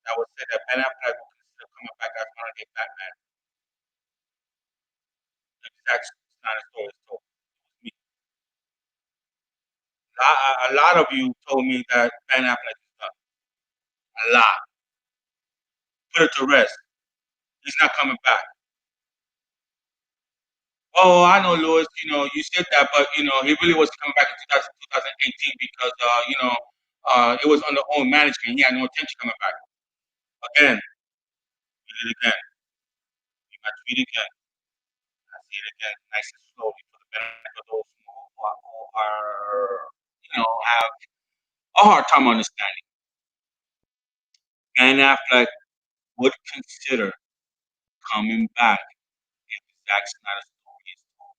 that would say that Ben Affleck will consider coming back as one of the Batman. The exact Snyder story is told. It was me. A lot of you told me that Ben Affleck is done. A lot. Put it to rest. He's not coming back. Oh, I know, Lewis. You said that, but he really was coming back in 2018 because it was under own management. He had no intention coming back. Again, we did it again. We might tweet again. I see it again, nice and slowly for the benefit of those have a hard time understanding. Ben Affleck would consider coming back if Zack Snyder's story is told.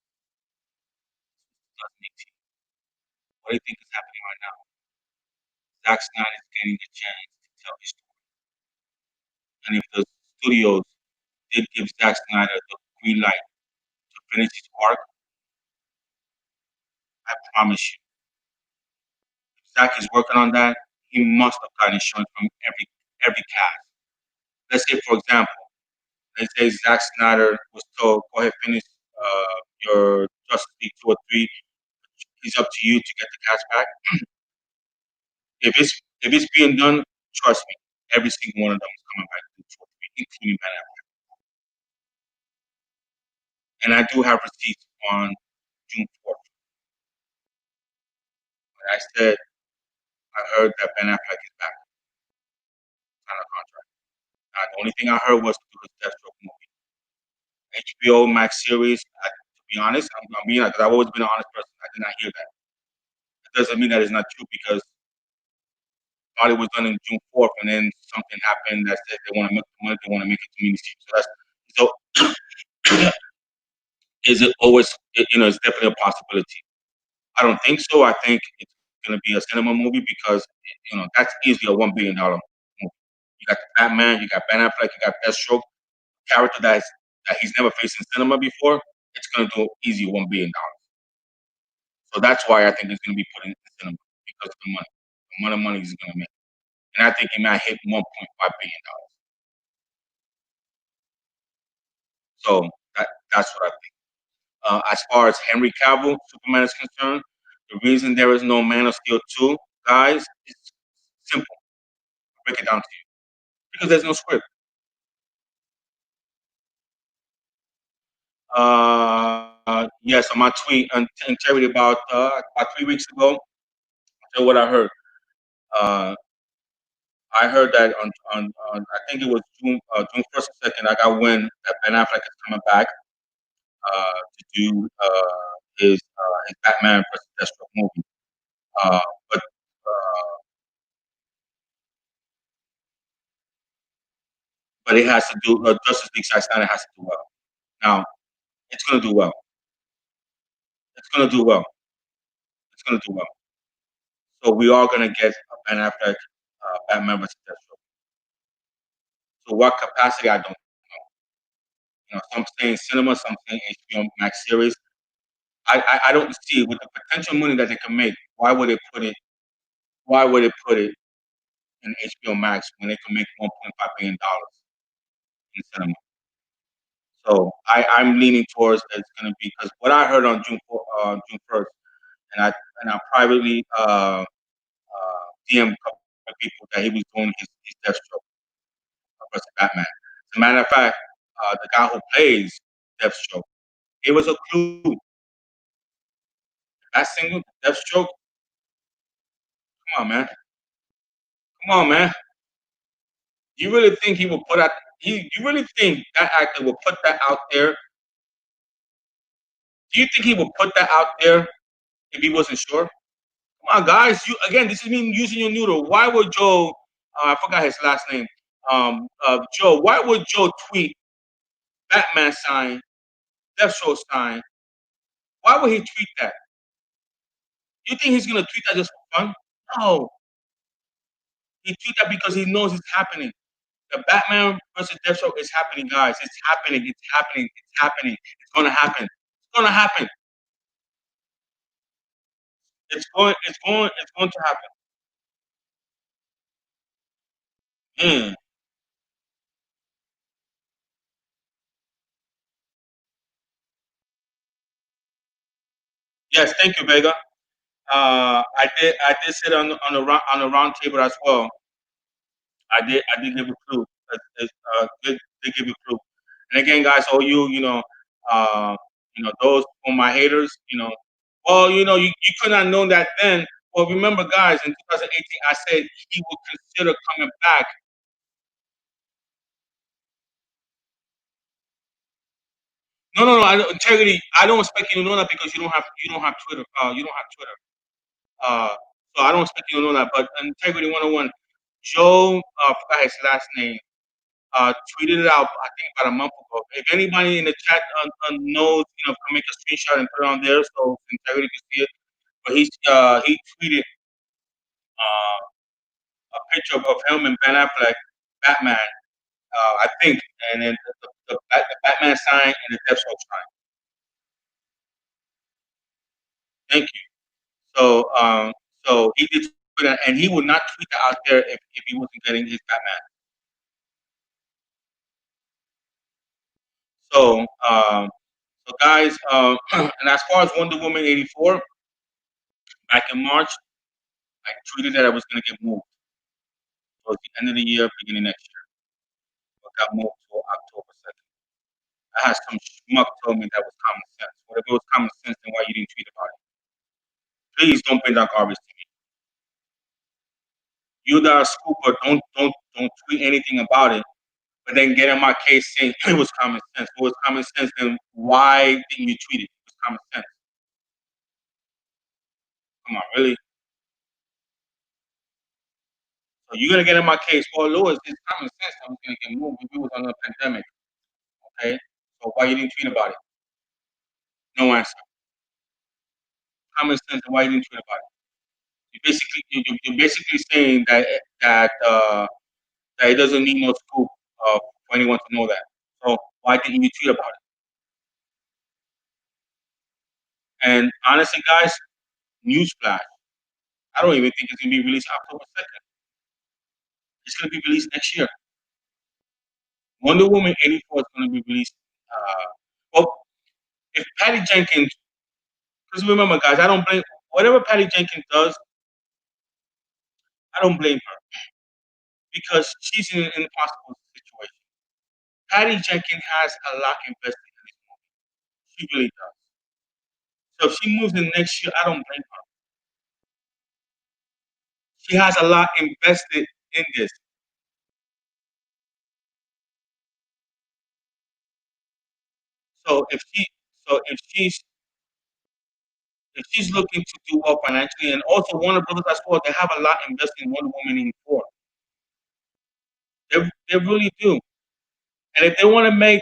2018. What do you think is happening right now? Zack Snyder is getting a chance to tell his story. And if the studios did give Zack Snyder the green light to finish his arc, I promise you, if Zack is working on that, he must have gotten insurance from every cast. Let's say, for example, let's say Zack Snyder was told, "Go ahead, finish your Justice League 2 or 3. It's up to you to get the cast back." If it's being done, trust me, every single one of them is coming back to 2 or 3, including Ben Affleck. And I do have receipts on June 4th. Like I said, I heard that Ben Affleck is back on a contract. The only thing I heard was to do his Deathstroke movie. HBO Max series. To be honest, I'm being honest, because I've always been an honest person. I did not hear that. It doesn't mean that it's not true because thought it was done in June 4th, and then something happened that said they want to make the money, they want to make it to miniseries. So is it always? It's definitely a possibility. I don't think so. I think it's going to be a cinema movie because that's easily a $1 billion movie. You got the Batman, you got Ben Affleck, you got Deathstroke, character that he's never faced in cinema before. It's going to do easy $1 billion. So that's why I think it's going to be put in cinema because of the amount of money he's going to make, and I think he might hit $1.5 billion. So that's what I think. As far as Henry Cavill, Superman is concerned, the reason there is no Man of Steel 2, guys, is simple. I'll break it down to you. Because there's no script. Yes, on my tweet on Integrity about 3 weeks ago, I'll tell you what I heard. I heard that on I think it was June 1st or 2nd, I got wind that Ben Affleck is coming back to do his Batman vs. Deathstroke movie. But but it has to do. Justice League Zack Snyder has to do well. Now, it's gonna do well. It's gonna do well. It's gonna do well. So we are gonna get a Ben Affleck, Batman vs. Deathstroke. So what capacity I don't know. Some saying cinema, some saying HBO Max series. I don't see with the potential money that they can make. Why would they put it? Why would they put it in HBO Max when they can make $1.5 billion in cinema? So I'm leaning towards that it's going to be because what I heard on June 1st, and I privately DM a couple of people that he was doing his Deathstroke versus Batman. As a matter of fact, the guy who plays Deathstroke, it was a clue. That single, Deathstroke, come on, man. Come on, man. You really think he will put out? You really think that actor will put that out there? Do you think he would put that out there if he wasn't sure? Come on, guys. You again. This is me using your noodle. Why would Joe? I forgot his last name. Joe. Why would Joe tweet Batman sign, Deathstroke sign? Why would he tweet that? You think he's gonna tweet that just for fun? No. He tweet that because he knows it's happening. The Batman versus Deathstroke is happening, guys. It's happening. It's happening. It's happening. It's gonna happen. It's gonna happen. It's going to happen. Mm. Yes, thank you, Vega. I did sit on the round table as well. I did give a clue. Did give a clue. And again, guys, all uh, those on my haters, well, you could not know that then. Well, remember, guys, in 2018, I said he would consider coming back. No, no, no. Integrity. I don't expect you to know that because you don't have Twitter. You don't have Twitter. Uh, so I don't expect you to know that. But Integrity 101, Joe, forgot his last name, tweeted it out, I think about a month ago. If anybody in the chat knows, can make a screenshot and put it on there so Integrity can see it. But he tweeted a picture of him and Ben Affleck, Batman, I think, and then the Batman sign and the Deathstroke sign. Thank you. So he did tweet that, and he would not tweet that out there if he wasn't getting his Batman. So, guys, and as far as Wonder Woman 84, back in March, I tweeted that I was going to get moved towards the end of the year, beginning next year. But got moved to October 2nd. I had some schmuck tell me that was common sense. Well, if it was common sense, then why you didn't tweet about it? Please don't bring that garbage to me. You that are scooper, don't tweet anything about it. But then get in my case saying it was common sense. If it was common sense, then why didn't you tweet it? It was common sense. Come on, really? So you're gonna get in my case. Well, Lewis, it's common sense I was gonna get moved if it was on a pandemic. Okay? So why you didn't tweet about it? No answer. Common sense and why you didn't tweet about it? You're basically saying that it doesn't need no scoop for anyone to know that. So why didn't you tweet about it? And honestly, guys, newsflash. I don't even think it's gonna be released October 2nd. It's gonna be released next year. Wonder Woman 84 is gonna be released. Well, if Patty Jenkins, because remember, guys, I don't blame whatever Patty Jenkins does. I don't blame her because she's in an impossible situation. Patty Jenkins has a lot invested in this movie. She really does. So if she moves in next year, I don't blame her. She has a lot invested in this. So if she, so if she's looking to do well financially, and also Warner Brothers as well, they have a lot invested in Wonder Woman 84. They really do. And if they want to make,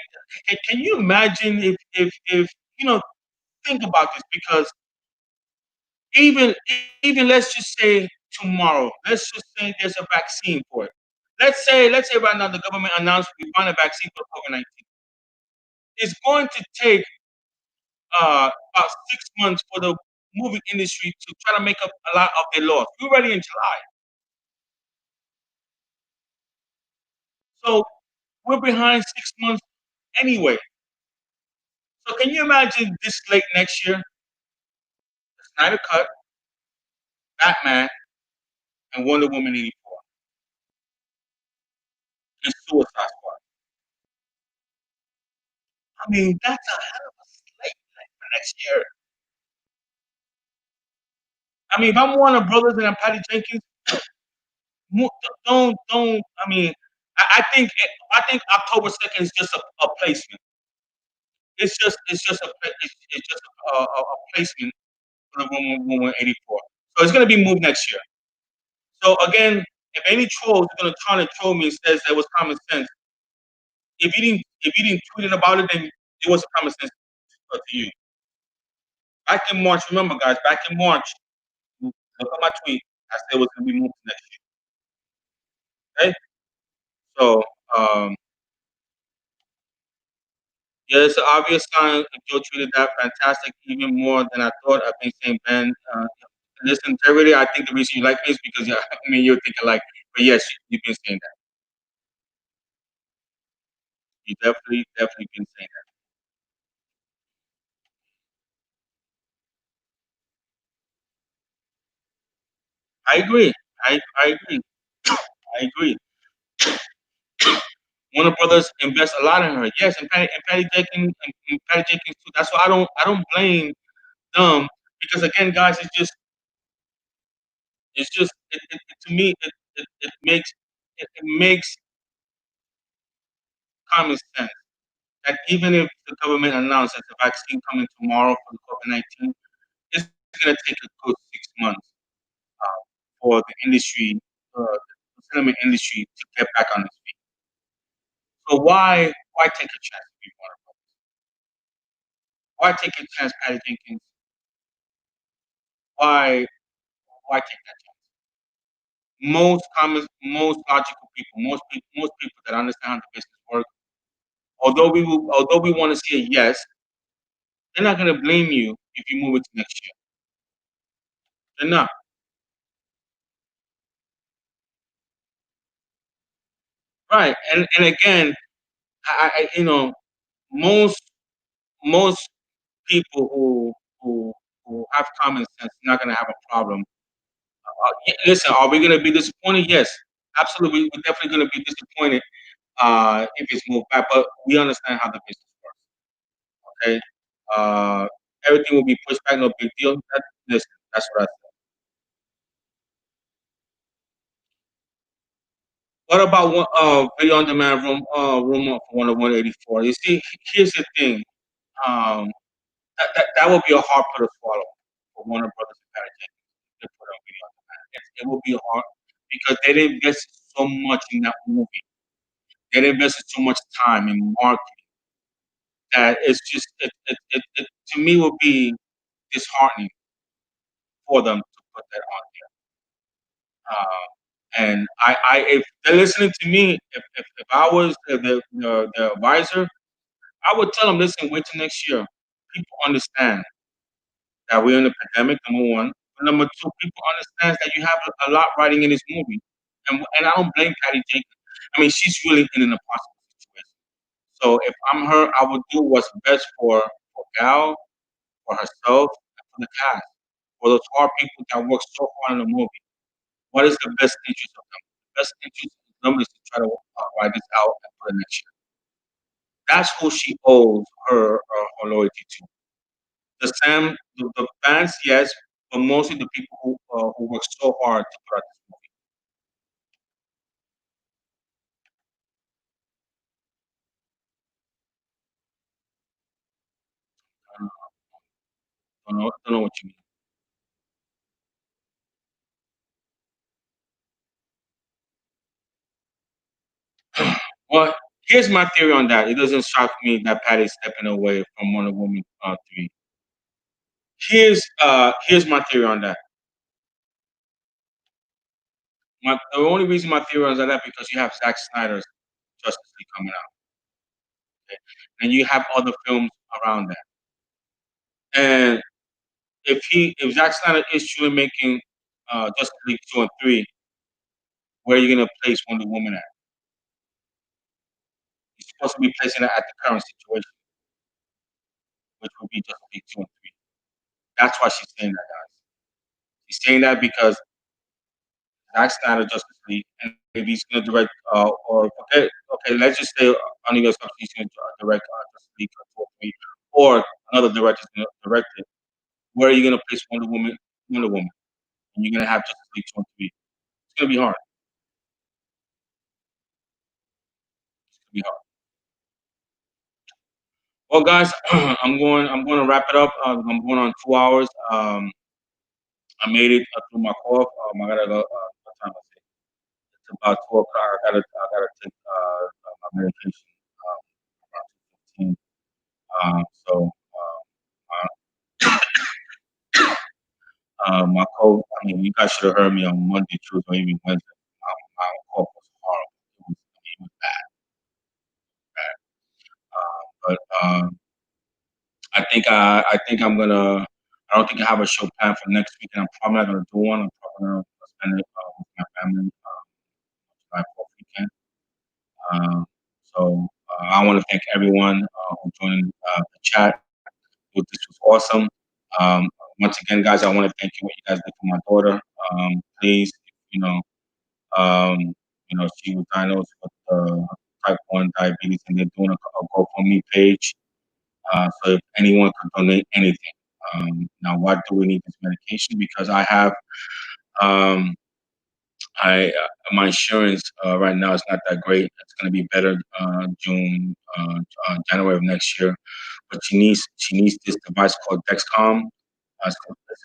can you imagine if you know, think about this because even even let's just say tomorrow, let's just say there's a vaccine for it. Let's say right now the government announced we found a vaccine for COVID-19. It's going to take about 6 months for the movie industry to try to make up a lot of their loss. We're already in July, so we're behind 6 months anyway. So can you imagine this late next year, the Snyder Cut, Batman, and Wonder Woman 84, and Suicide Squad? I mean, that's a hell of a slate for next year. I mean, if I'm Warner Brothers and I'm Patty Jenkins, don't. I mean, I think October 2nd is just a placement. It's just a placement for the Woman 84. So it's gonna be moved next year. So again, if any trolls are gonna try to troll me and says that was common sense, if you didn't tweet it about it, then it was common sense to you. Back in March, remember guys, back in March, look at my tweet. I said it was gonna be moved to next year. Okay? So yeah, it's an obvious sign if Joe treated that fantastic even more than I thought. I've been saying Ben, listen, integrity. I think the reason you like me is because I mean you're thinking like, but yes, you've been saying that. You definitely been saying that. I agree. I agree. I agree. Warner Brothers invest a lot in her. Yes, and Patty Jenkins too. That's why I don't blame them because again, guys, it's just to me it makes common sense that even if the government announces the vaccine coming tomorrow for the COVID-19, it's going to take a good 6 months for the industry, the cinema industry, to get back on its feet. So why take a chance to be Warner Brothers? Why take a chance, Patty Jenkins? Why why take that chance? Most logical people, most people that understand how the business works, although we want to see a yes, they're not going to blame you if you move it to next year. They're not. Right. And again, most most people who have common sense are not going to have a problem. Listen, are we going to be disappointed? Yes, absolutely. We're definitely going to be disappointed if it's moved back, but we understand how the business works. Okay, uh, everything will be pushed back. No big deal. Listen, that's what I said. What about video on demand room for 184? You see, here's the thing. Um, that would be a hard pill to swallow for Warner Brothers and Patty Jenkins to put on video on demand. It will be hard because they invested so much in that movie. They invested so much time in marketing that it's just it to me would be disheartening for them to put that on there. And if they're listening to me, if I was the advisor, I would tell them, listen, wait till next year. People understand that we're in a pandemic, number one. But number two, people understand that you have a lot writing in this movie. And I don't blame Patty Jenkins. I mean, she's really in an impossible situation. So if I'm her, I would do what's best for Gal, for herself, and for the cast, for those hard people that work so hard on the movie. What is the best interest of them? The best interest of them is to try to write this out and put it next year. That's who she owes her loyalty to. The fans, yes, but mostly the people who work so hard to put out this movie. I don't know what you mean. What? Here's my theory on that. It doesn't shock me that Patty's stepping away from Wonder Woman 3. Here's my theory on that. The only reason my theory is on that because you have Zack Snyder's Justice League coming out, okay? And you have other films around that. And if Zack Snyder is truly making Justice League 2 and 3, where are you gonna place Wonder Woman at? He's supposed to be placing it at the current situation, which would be Justice League 2 and 3. That's why she's saying that, guys. She's saying that because Zack Snyder Justice League, and if he's gonna direct or forget, okay, let's just say on the assumption he's gonna direct Justice League 2 or 3, or another director's gonna direct it. Where are you gonna place Wonder Woman? Wonder Woman, and you're gonna have Justice League 2 and 3. It's gonna be hard. It's gonna be hard. Well, guys, I'm going to wrap it up. I'm going on 2 hours. I made it through my cough. I gotta go. What time is it? It's about 2 o'clock. I gotta take my medication around 2:15. So my cough. I mean, you guys should have heard me on Monday, Tuesday, or even Wednesday. My cough was horrible. It was bad. But I think I'm gonna. I don't think I have a show planned for next week, and I'm probably not gonna do one. I'm probably gonna spend it with my family July 4th weekend. So I want to thank everyone who joined the chat. This was awesome. Um, Once again, guys, I want to thank you what you guys did for my daughter. Please, you know, um, she was diagnosed with type 1 diabetes, and they're doing a GoFundMe page. So if anyone could donate anything. Now, why do we need this medication? Because I have um, my insurance right now is not that great. It's going to be better January of next year. But she needs this device called Dexcom. It's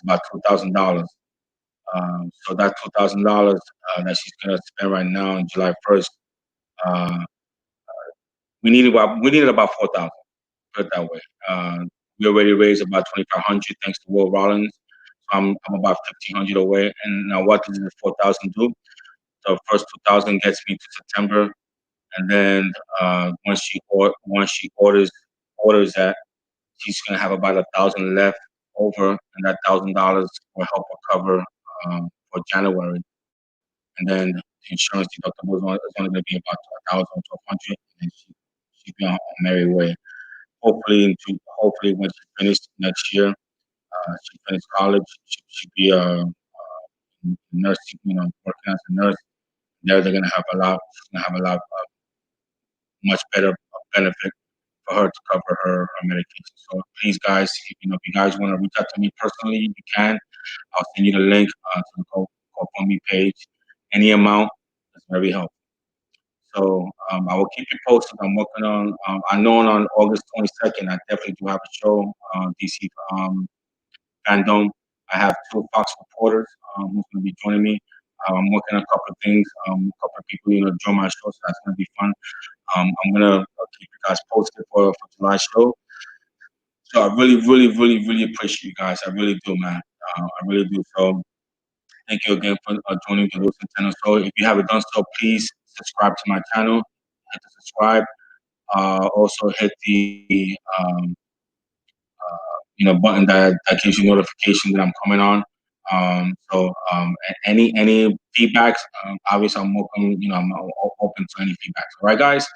about $2,000. So that $2,000 that she's going to spend right now on July 1st, uh, we needed about 4,000. Put it that way. We already raised about 2,500 thanks to Will Rollins. So I'm about 1,500 away. And now what does the 4,000 do? The first 2,000 gets me to September, and then once she orders that, she's gonna have about 1,000 left over, and that $1,000 will help her cover for January. And then the insurance deductible is only gonna be about 1,000 to 1,200, and she'll be on merry way. Hopefully when she finishes next year, she finishes college, she'll be a nurse, working as a nurse. There they're gonna have a lot. She's gonna have a lot much better benefit for her to cover her medication. So please, guys, if you guys want to reach out to me personally, you can. I'll send you the link to the GoFundMe page. Any amount is very helpful. So I will keep you posted. I'm working on. I know on August 22nd, I definitely do have a show. DC fandom. I have 2 Fox reporters who's going to be joining me. I'm working on a couple of things. A couple of people, join my show, so that's going to be fun. I'm gonna keep you guys posted for July's show. So I really, really, really, really appreciate you guys. I really do, man. I really do. So thank you again for joining the Centeno show. If you haven't done so, please subscribe to my channel. Hit the subscribe. Also hit the button that gives you notification that I'm coming on. Any feedbacks, obviously I'm welcome. I'm open to any feedbacks. All right, guys.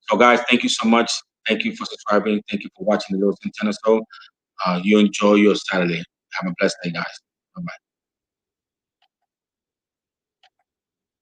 So, guys, thank you so much. Thank you for subscribing. Thank you for watching the Little Centeno Show. You enjoy your Saturday. Have a blessed day, guys. Bye bye.